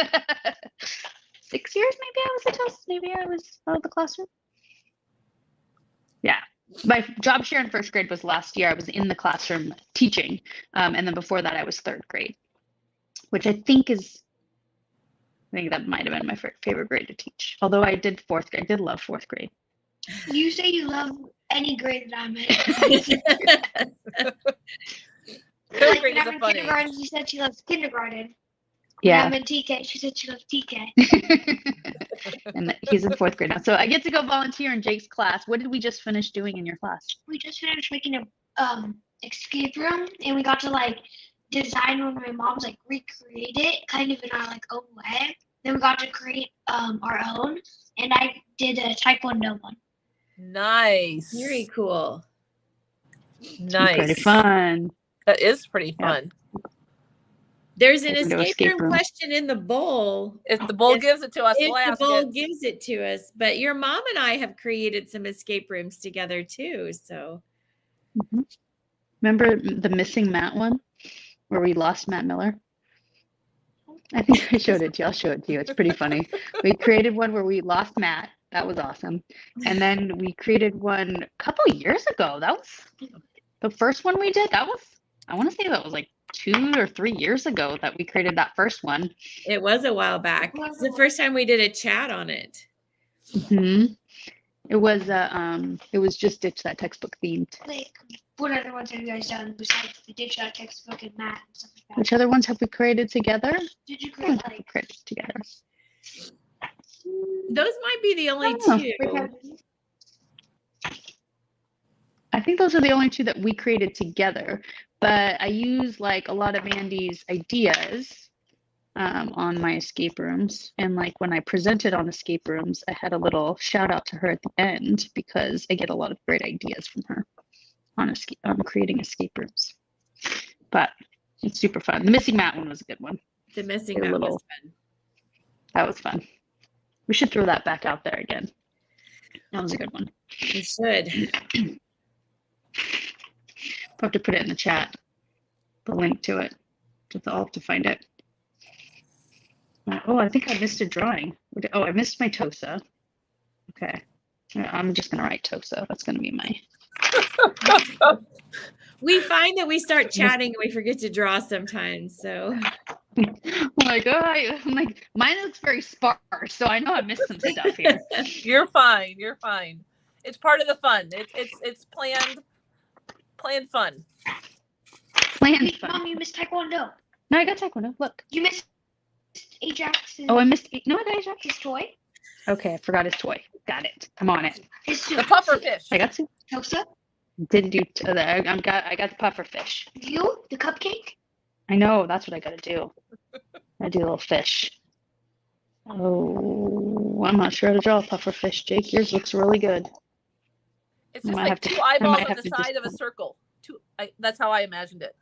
6 years, maybe I was a Tosa. Maybe I was out of the classroom. Yeah. My job share in first grade was last year. I was in the classroom teaching. And then before that, I was third grade, which I think that might have been my favorite grade to teach. Although I did fourth grade. I did love fourth grade. You say you love any grade that I'm in. Third grade is when a I'm in fun kindergarten, age. she said she loves kindergarten. Yeah. When I'm in TK, she said she loves TK. And he's in fourth grade now. So I get to go volunteer in Jake's class. What did we just finish doing in your class? We just finished making a escape room, and we got to design when my mom's recreate it kind of in our own way. Then we got to create our own, and I did a Taekwondo one. Nice. Very cool. Nice. Pretty fun. That is pretty fun. There's an Taekwondo escape room question in the bowl. If the bowl gives it to us, we'll If ask the bowl it. gives it to us. But your mom and I have created some escape rooms together too. So Remember the missing Matt one where we lost Matt Miller? I think I showed it to you. I'll show it to you. It's pretty funny. We created one where we lost Matt. That was awesome. And then we created one a couple of years ago. That was the first one we did. I want to say that was 2 or 3 years ago that we created that first one. it was a while back. It's the first time we did a chat on it. It was just Ditch That Textbook themed. What other ones have you guys done besides the Ditch That Textbook and Matt and stuff like that? Which other ones have we created together? Did you create created together? Those might be the only two. I think those are the only two that we created together. But I use a lot of Mandy's ideas on my escape rooms. And when I presented on escape rooms, I had a little shout out to her at the end because I get a lot of great ideas from her on creating escape rooms. But it's super fun. The Missing Matt one was a good one. The Missing Matt was fun. That was fun. We should throw that back out there again. That was a good one. We should. I'll have to put it in the chat, the link to it. I'll have to find it. Oh, I think I missed a drawing. Oh, I missed my Tosa. Okay. I'm just going to write Tosa. That's going to be my... We find that we start chatting and we forget to draw sometimes. So I'm like, mine looks very sparse, so I know I missed some stuff here. You're fine. You're fine. It's part of the fun. It's planned fun. Planned fun. Mom, you missed Taekwondo. No, I got Taekwondo. Look. You missed Ajax's Oh, I missed. No, I got Ajax. his toy. Okay, I forgot his toy. Got it. I'm on it. His The suit. puffer fish. I got two. Tosa. Didn't do. I got the puffer fish. You, the cupcake. I know. That's what I got to do. I do a little fish. Oh, I'm not sure how to draw a puffer fish. Jake, yours looks really good. It's I just might like have to- two I eyeballs might on have the to side just- of a circle. That's how I imagined it.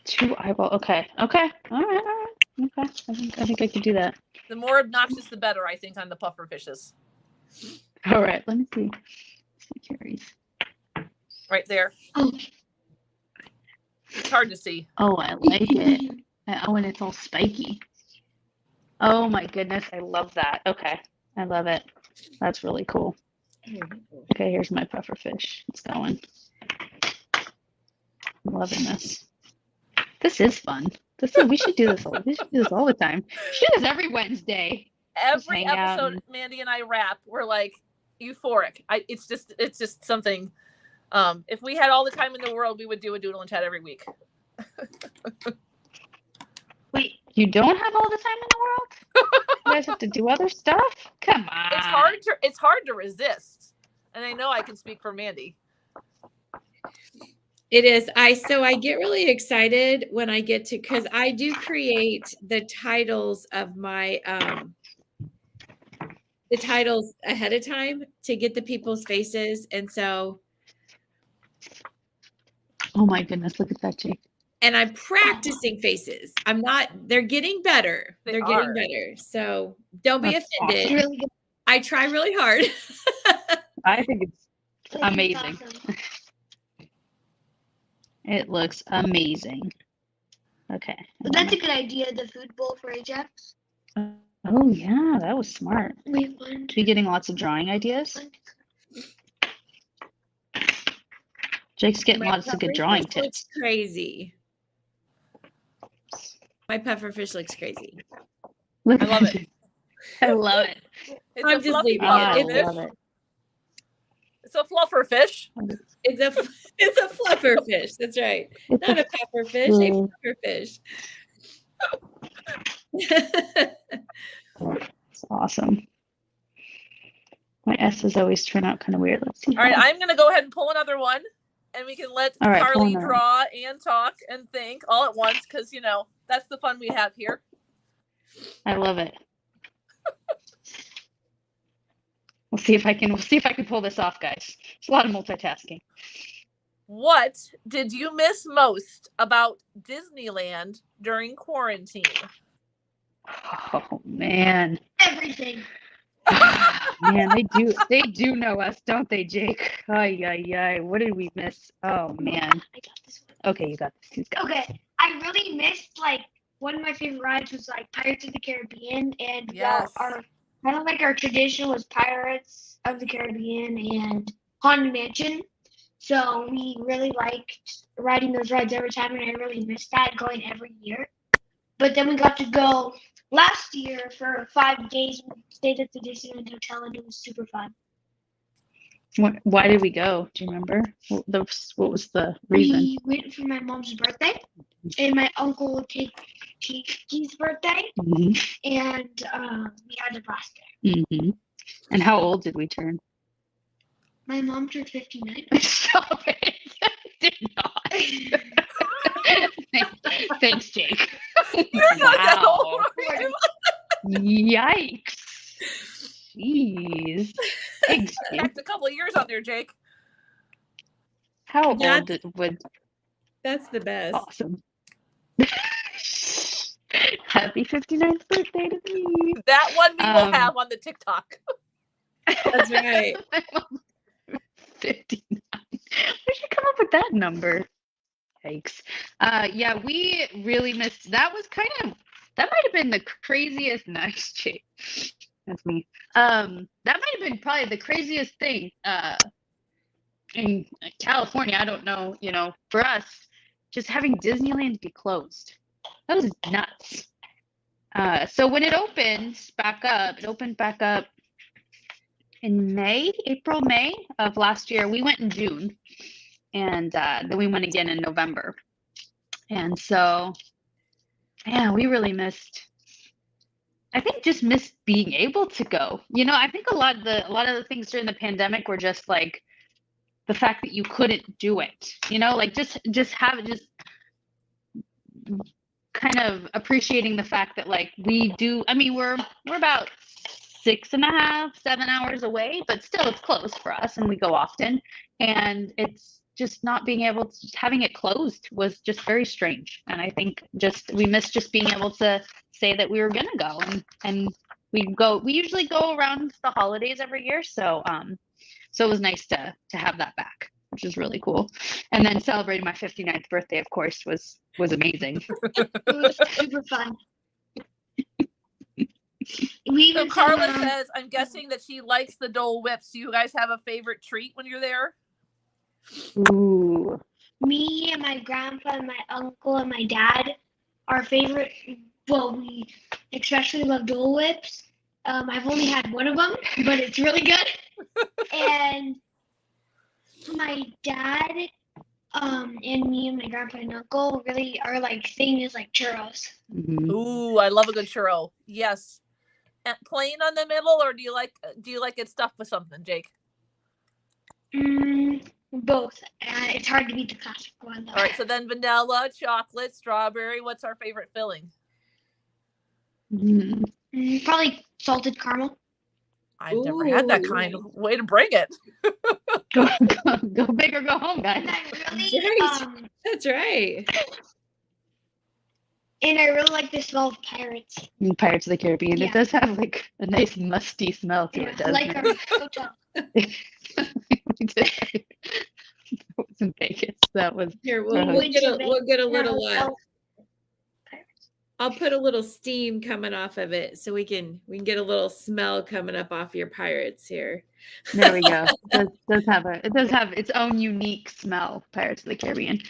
Two eyeball. Okay. Okay. All right. Okay. I think I could do that. The more obnoxious, the better, I think, on the puffer fishes. All right. Let me see. Carries. Right there. Oh, It's hard to see. Oh, I like it. Oh, and it's all spiky. Oh my goodness, I love that. Okay, I love it. That's really cool. Okay, here's my puffer fish. It's going. I'm loving this. This is fun. We should do this. We should do this all the time. We should do this every Wednesday. Every hang out episode, and- Mandy and I rap. We're like euphoric. It's just something. If we had all the time in the world, we would do a Doodle and Chat every week. wait. You don't have all the time in the world? You guys have to do other stuff? Come on. It's hard to resist. And I know I can speak for Mandy. it is. I get really excited when I get to, because I do create the titles of my the titles ahead of time to get the people's faces. And so Oh my goodness, look at that, Jake. and I'm practicing faces. They're getting better. They They're are. getting better. So don't be That's offended. It's really good. I try really hard. I think it's I think it's amazing. awesome. It looks amazing. Okay. But that's a good idea. The food bowl for Ajax. Oh yeah, that was smart. Wait, one, Are you getting lots of drawing ideas? one. Jake's getting My lots of good pufferfish drawing looks tips. crazy. My pufferfish looks crazy. Look I love at it. I love it. It's I'm a just fluffy leaving it. I puffer fish. love it. It's a fluffer fish. It's a fluffer fish. That's right. It's Not a, a puffer fish, a Mm. fluffer fish. it's awesome. My S's always turn out kind of weird. Let's see. All right, how- I'm gonna go ahead and pull another one, and we can let All right, pull Karly another draw and talk and think all at once, because that's the fun we have here. I love it. We'll see if I can pull this off, guys. It's a lot of multitasking. What did you miss most about Disneyland during quarantine? Oh man. Everything. Man, they do know us, don't they, Jake? Ay. What did we miss? Oh man. I got this one. Okay, you got this. Who's got this? Okay, I really missed one of my favorite rides was Pirates of the Caribbean, and Yes. our kind of our tradition was Pirates of the Caribbean and Haunted Mansion. So we really liked riding those rides every time, and I really missed that going every year. But then we got to go last year for 5 days. We stayed at the Disneyland Hotel, and it was super fun. Why did we go? Do you remember? What was the reason? We went for my mom's birthday, and my uncle Kiki's birthday, hmm and we had a blast there. hmm And how old did we turn? My mom turned 59. Stop it. Did not. Thanks, Jake. You're not that Wow. old. are you? Yikes. Jeez. Thanks, Jake. Tacked a couple of years on there, Jake. How Yeah. old would That's the best. awesome. Happy 59th birthday to me. That one we will Um, have on the TikTok. That's right. 59. Where'd you come up with that number? Yikes. Yeah, we really missed. That was kind of That might have been the craziest. Nice, Jake. That's me. That might have been probably the craziest thing in California. I don't know, for us, just having Disneyland be closed. That was nuts. So when it opened back up in April, May of last year. We went in June, and then we went again in November. And so, yeah, we really missed being able to go. I think a lot of the things during the pandemic were just like the fact that you couldn't do it. Like just kind of appreciating the fact that like we do. I mean, we're about 6.5, 7 hours away, but still it's close for us, and we go often. And it's just not being able to, having it closed was just very strange. And I think we missed just being able to say that we were gonna go, and we usually go around the holidays every year. So it was nice to have that back, which is really cool. And then celebrating my 59th birthday, of course, was amazing. It was super fun. So Carla says, I'm guessing that she likes the Dole Whips. Do you guys have a favorite treat when you're there? Ooh. Me and my grandpa and my uncle and my dad, our favorite, well, we especially love Dole Whips. I've only had one of them, but it's really good. And my dad and me and my grandpa and uncle really are like thing is like churros. Mm-hmm. Ooh, I love a good churro. Yes. And plain on the middle, or do you like it stuffed with something, Jake? Both. It's hard to beat the classic one though. All right, so then vanilla, chocolate, strawberry. What's our favorite filling? Probably salted caramel. I've never had that kind. Way to bring it. Go big or go home, guys. That's right. And I really like the smell of Pirates. Pirates of the Caribbean. Yeah. It does have like a nice musty smell to it, doesn't like it? our hotel. That was in Vegas. That was Here, we'll get a little I'll put a little steam coming off of it so we can get a little smell coming up off your Pirates here. There we go. It does have its own unique smell, Pirates of the Caribbean.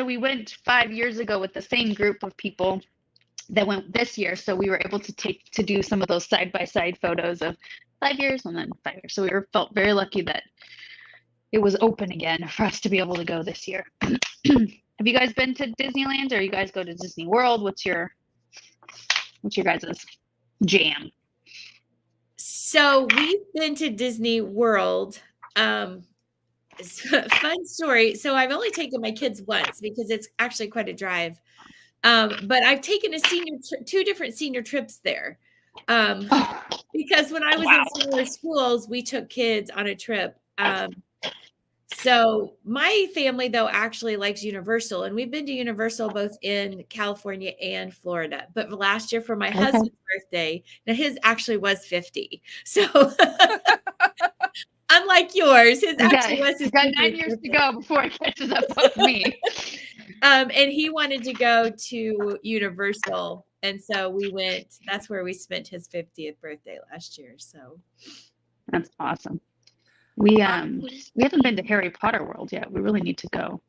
We went 5 years ago with the same group of people that went this year. So we were able to do some of those side-by-side photos of 5 years and then 5 years. So we felt very lucky that it was open again for us to be able to go this year. Have you guys been to Disneyland, or you guys go to Disney World? What's your guys' jam? So we've been to Disney World. It's a fun story. So I've only taken my kids once because it's actually quite a drive. But I've taken two different senior trips there. Because when I was in senior schools, we took kids on a trip. So my family, though, actually likes Universal, and we've been to Universal both in California and Florida. But last year for my husband's birthday, now his actually was 50. So unlike yours, his actually was his 9 years to go before it catches up with me. And he wanted to go to Universal. And so we went, that's where we spent his 50th birthday last year. So that's awesome. We haven't been to Harry Potter World yet. We really need to go.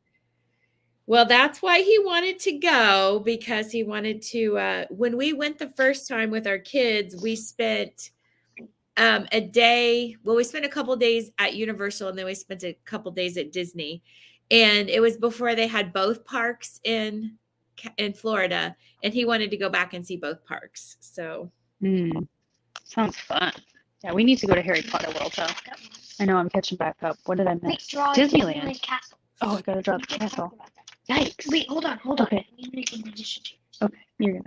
Well, that's why he wanted to go, because he wanted to, when we went the first time with our kids, we spent a day. Well, we spent a couple of days at Universal, and then we spent a couple of days at Disney. And it was before they had both parks in Florida, and he wanted to go back and see both parks. So sounds fun. Yeah, we need to go to Harry Potter World though. I know I'm catching back up. What did I miss? Disneyland. Castle. Oh, I gotta draw the castle. Yikes. Wait, hold on. Okay. Okay, you're gonna.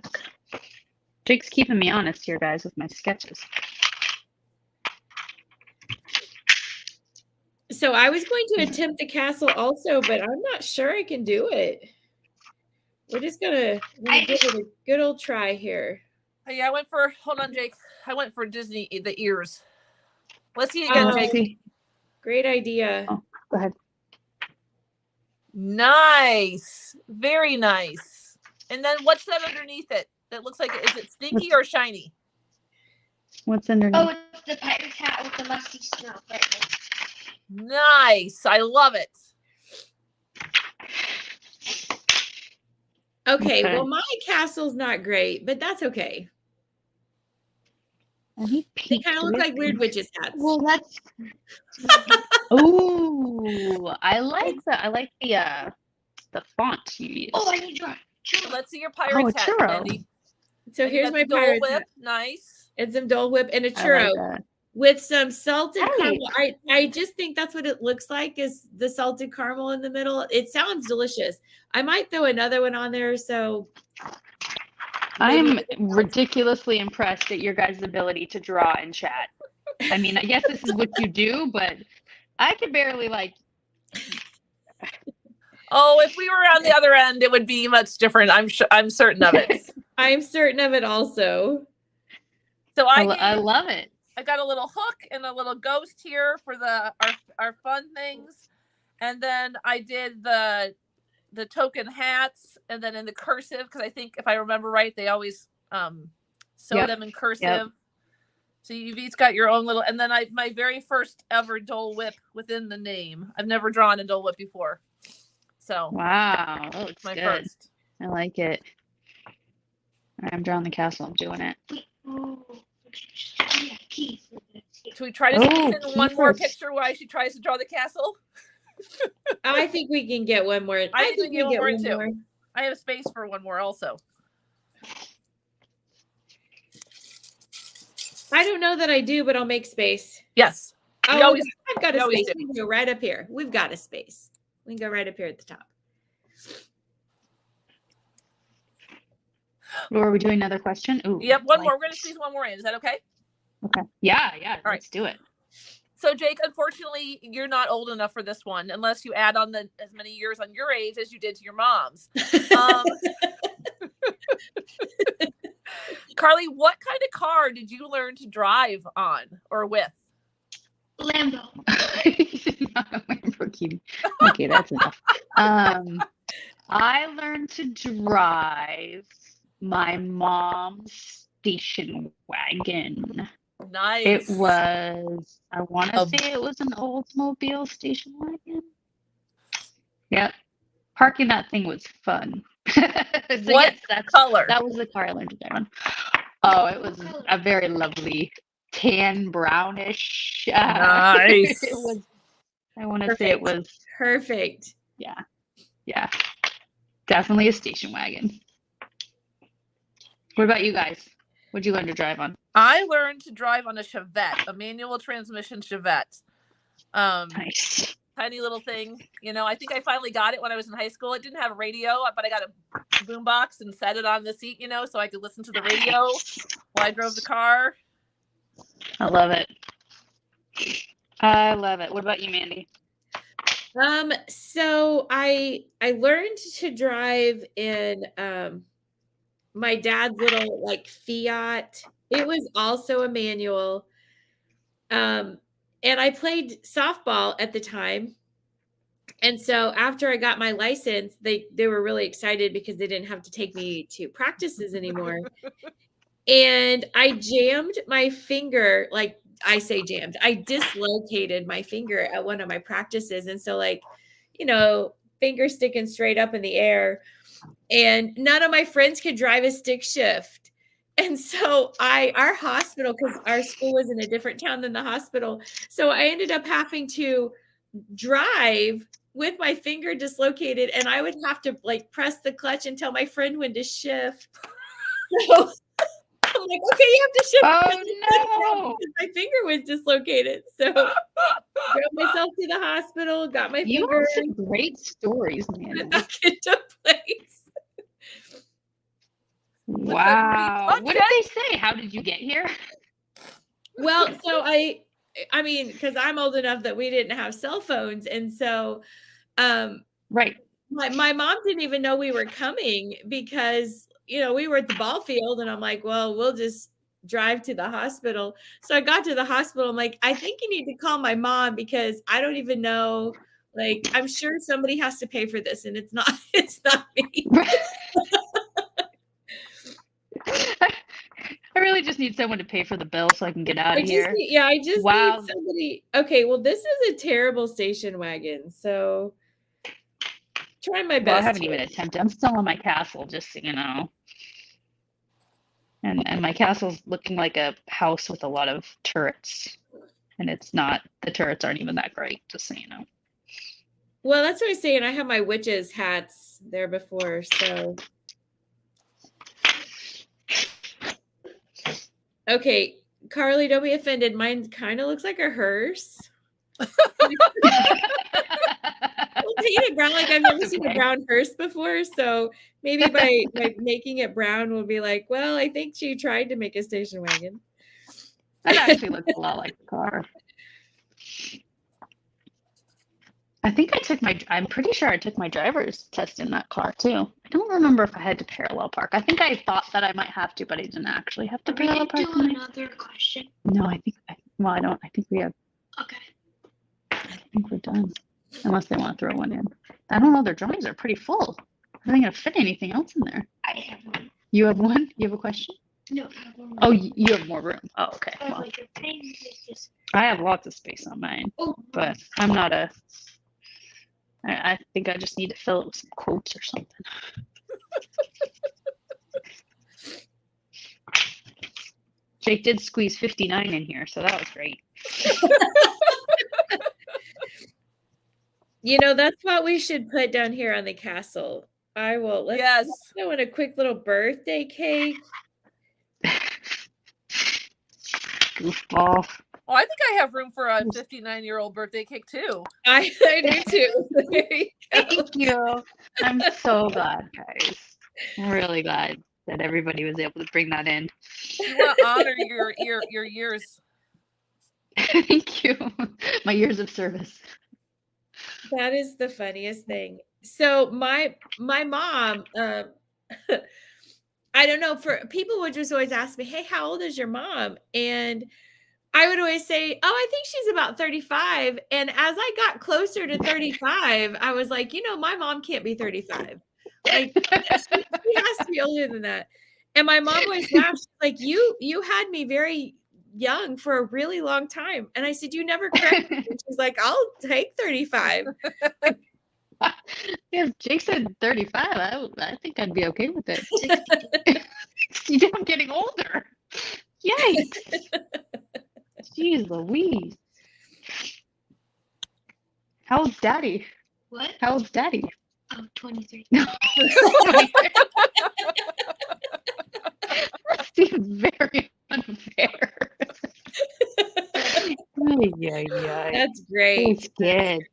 Jake's keeping me honest here, guys, with my sketches. So I was going to attempt the castle also, but I'm not sure I can do it. We're just gonna give it a good old try here. Yeah, hold on, Jake. I went for Disney, the ears. Let's see again, Jake. Great idea. Oh, go ahead. Nice. Very nice. And then what's that underneath it? That looks like, is it stinky or shiny? What's underneath? Oh, it's the pirate's hat with the musty smell. Nice. I love it. Okay, Okay. well, my castle's not great, but that's okay. Are they They kind of look like pink? weird witches hats. Well, that's Ooh, I like the font you use. oh, I need your Let's see your Oh, a pirate's hat, churro. Mandy. So And you here's got my the Dole pirate Whip. hat. Nice. And some Dole Whip and a I churro like that. with some salted Hey. caramel. I just think that's what it looks like, is the salted caramel in the middle. It sounds delicious. I might throw another one on there. So I am maybe- ridiculously impressed at your guys' ability to draw and chat. I mean, I guess this is what you do, but I can barely like. Oh, if we were on the other end, it would be much different. I'm certain of it. I'm certain of it also. So I love it. I got a little hook and a little ghost here for our fun things. And then I did the token hats, and then in the cursive, because I think if I remember right, they always sew Yep. them in cursive. Yep. So you've each got your own little, and then my very first ever Dole Whip within the name. I've never drawn a Dole Whip before. So Wow, that looks my good. first. I like it. I'm drawing the castle. I'm doing it. oh, yeah, key for this. Should we try to Oh, squeeze in one more keepers. picture where she tries to draw the castle? I think we can get one more. I think we can get one more one too. more. I have space for one more also. I don't know that I do, but I'll make space. Yes. Oh, We always- I've got we a always space. do. We can go right up here. We've got a space. We can go right up here at the top. Or are we doing another question? Ooh. Yep, one like more. We're going to this. squeeze one more in. Is that okay? Okay. Yeah. right. Let's do it. So, Jake, unfortunately, you're not old enough for this one unless you add on as many years on your age as you did to your mom's. Karly, what kind of car did you learn to drive on or with? Lambo. Not a Lamborghini. Okay, that's enough. I learned to drive my mom's station wagon. Nice. It was, I want to A- say it was an Oldsmobile station wagon. Yep. Parking that thing was fun. So What yes, color? that was the car I learned to drive on. Oh, it was a very lovely tan brownish. Nice. It was, I want to say it was, Perfect. yeah, definitely a station wagon. What about you guys? What'd you learn to drive on? I learned to drive on a Chevette, a manual transmission Chevette. Nice. Tiny little thing. You know, I think I finally got it when I was in high school. It didn't have a radio, but I got a boombox and set it on the seat, you know, so I could listen to the radio while I drove the car. I love it. I love it. What about you, Mandy? So I learned to drive in my dad's little like Fiat. It was also a manual. And I played softball at the time. And so after I got my license, they were really excited because they didn't have to take me to practices anymore. And I jammed my finger, like I say jammed, I dislocated my finger at one of my practices. And so like, you know, finger sticking straight up in the air. And none of my friends could drive a stick shift. And so our hospital, because our school was in a different town than the hospital. So I ended up having to drive with my finger dislocated, and I would have to like press the clutch until my friend went to shift. So I'm like, okay, you have to shift. Oh no! My finger was dislocated. So drove myself to the hospital, got my You finger have some great stories, man. back into place. Wow. What did they say? How did you get here? Well, so I mean, because I'm old enough that we didn't have cell phones. And so Right. my mom didn't even know we were coming because, you know, we were at the ball field and I'm like, well, we'll just drive to the hospital. So I got to the hospital. I'm like, I think you need to call my mom because I don't even know. Like, I'm sure somebody has to pay for this and it's not me. just need someone to pay for the bill so I can get out of here. I just Wow. need somebody. Okay, well, this is a terrible station wagon, so try my best. Well, I haven't here. even attempted. I'm still on my castle, just so you know. And my castle's looking like a house with a lot of turrets. And it's not, the turrets aren't even that great, just so you know. Well, that's what I was saying. I have my witches hats there before, so. Okay, Karly, don't be offended. Mine kind of looks like a hearse. I'll paint it brown like I've never seen a brown hearse before. So maybe by making it brown, we'll be like, well, I think she tried to make a station wagon. That actually looks a lot like a car. I'm pretty sure I took my driver's test in that car too. I don't remember if I had to parallel park. I think I thought that I might have to, but I didn't actually have to parallel park. Do another question. No, I think we have. Okay. I think we're done. Unless they want to throw one in. I don't know, their drawings are pretty full. Are they gonna fit anything else in there? I have one. You have one? You have a question? No, I have one. Oh, you have more room. Oh, okay. I have Well, like a pen. It's just. I have lots of space on mine, Oh. but I'm not a. I think I just need to fill it with some quotes or something. Jake did squeeze 59 in here, so that was great. You know, that's what we should put down here on the castle. I will. Let's throw in a quick little birthday cake. Goofball. Oh, I think I have room for a 59-year-old birthday cake too. I do too. There you go. Thank you. I'm so glad, guys. I'm really glad that everybody was able to bring that in. You want to honor your years. Thank you. My years of service. That is the funniest thing. So my mom, I don't know, for people would just always ask me, hey, how old is your mom? And I would always say, oh, I think she's about 35. And as I got closer to 35, I was like, my mom can't be 35. Like she has to be older than that. And my mom always laughed. She's like, you had me very young for a really long time. And I said, you never corrected me. And she's like, I'll take 35. If Jake said 35, I think I'd be okay with it. I'm getting older. Yikes. Jeez Louise. How's daddy? What? How's daddy? Oh, 23. That seems very unfair. That's great. This kid.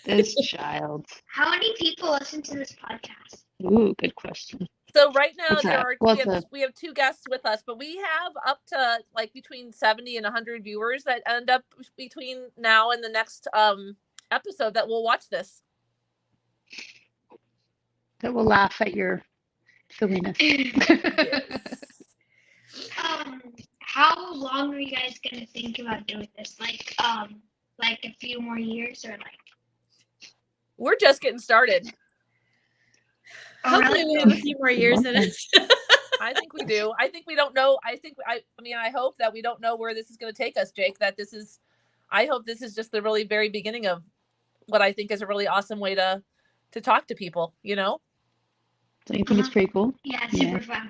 This child. How many people listen to this podcast? Ooh, good question. So right now What's that? we have two guests with us, but we have up to like between 70 and 100 viewers that end up between now and the next episode that will watch this. That will laugh at your silliness. How long are you guys gonna think about doing this? Like a few more years or like? We're just getting started. Hopefully we have a few more years in us. I think we do. I think we don't know. I hope that we don't know where this is going to take us, Jake. I hope this is just the really very beginning of what I think is a really awesome way to talk to people, Don't you think it's pretty cool? Yeah, super fun.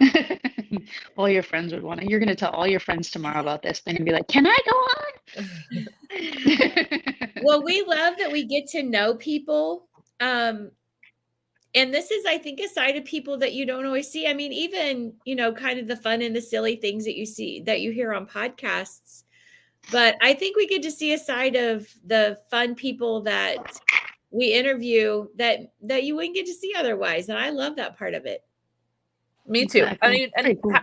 All your friends would want to. You're going to tell all your friends tomorrow about this. They're going to be like, can I go on? Well, we love that we get to know people. And this is, I think, a side of people that you don't always see. I mean, even, kind of the fun and the silly things that you hear on podcasts. But I think we get to see a side of the fun people that we interview that you wouldn't get to see otherwise. And I love that part of it. Me too. Exactly. I mean, and cool.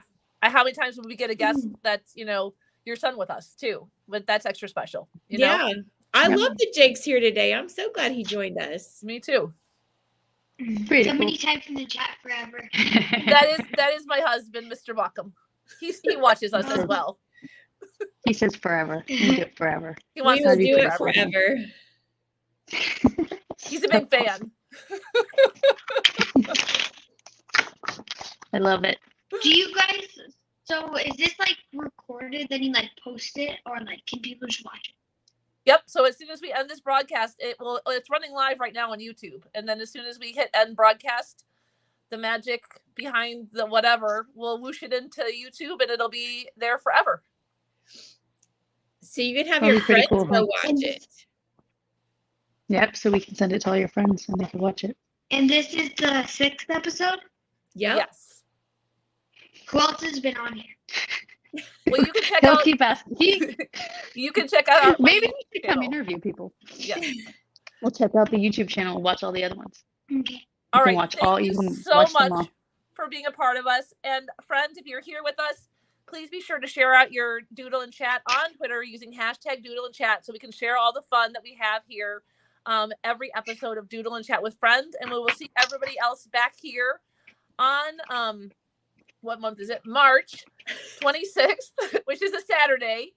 how many times would we get a guest that's, your son with us too? But that's extra special. Yeah. I love that Jake's here today. I'm so glad he joined us. Me too. Pretty Somebody cool. typed in the chat forever. That is my husband, Mr. Baughcum. He watches us as well. He says forever. We do it forever. He We wants will to do be it forever. He's a big fan. I love it. Do you guys So is this like recorded, then you like post it, or like can people just watch it? Yep. So as soon as we end this broadcast, it's running live right now on YouTube. And then as soon as we hit end broadcast, the magic behind the whatever will whoosh it into YouTube and it'll be there forever. So you can have That'll your be pretty friends cool, go huh? watch it. Yep, so we can send it to all your friends and they can watch it. And this is the 6th episode. Yep. Yes. Who else has been on here? Well, you can check He'll out. keep asking. You can check out our Maybe YouTube we should come channel. interview people. Yes. We'll check out the YouTube channel and watch all the other ones. Okay. All can right. watch Thank all- you you can so watch them much all. for being a part of us. And friends, if you're here with us, please be sure to share out your Doodle and Chat on Twitter using hashtag Doodle and Chat so we can share all the fun that we have here every episode of Doodle and Chat with Friends. And we will see everybody else back here on what month is it? March 26th, which is a Saturday.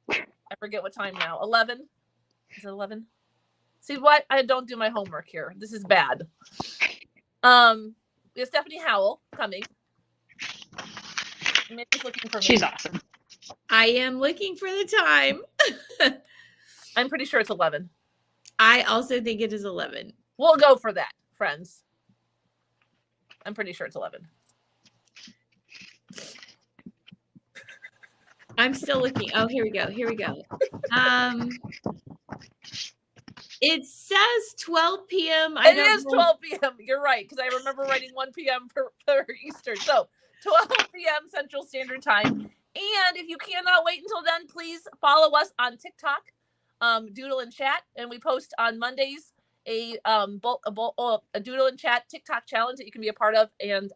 I forget what time now. 11? Is it 11? See what? I don't do my homework here. This is bad. We have Stephanie Howell coming. Mindy's looking for me. She's awesome. I am looking for the time. I'm pretty sure it's 11. I also think it is 11. We'll go for that, friends. I'm pretty sure it's 11. I'm still looking. Oh, here we go. Here we go. It says 12 p.m. It is 12 p.m. You're right, because I remember writing 1 p.m. for Eastern. So 12 p.m. Central Standard Time. And if you cannot wait until then, please follow us on TikTok, Doodle and Chat, and we post on Mondays a Doodle and Chat TikTok challenge that you can be a part of, and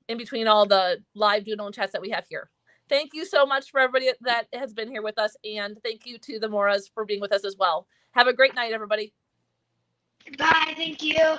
in between all the live Doodle and Chats that we have here. Thank you so much for everybody that has been here with us, and thank you to the Mouras for being with us as well. Have a great night, everybody. Bye. Thank you.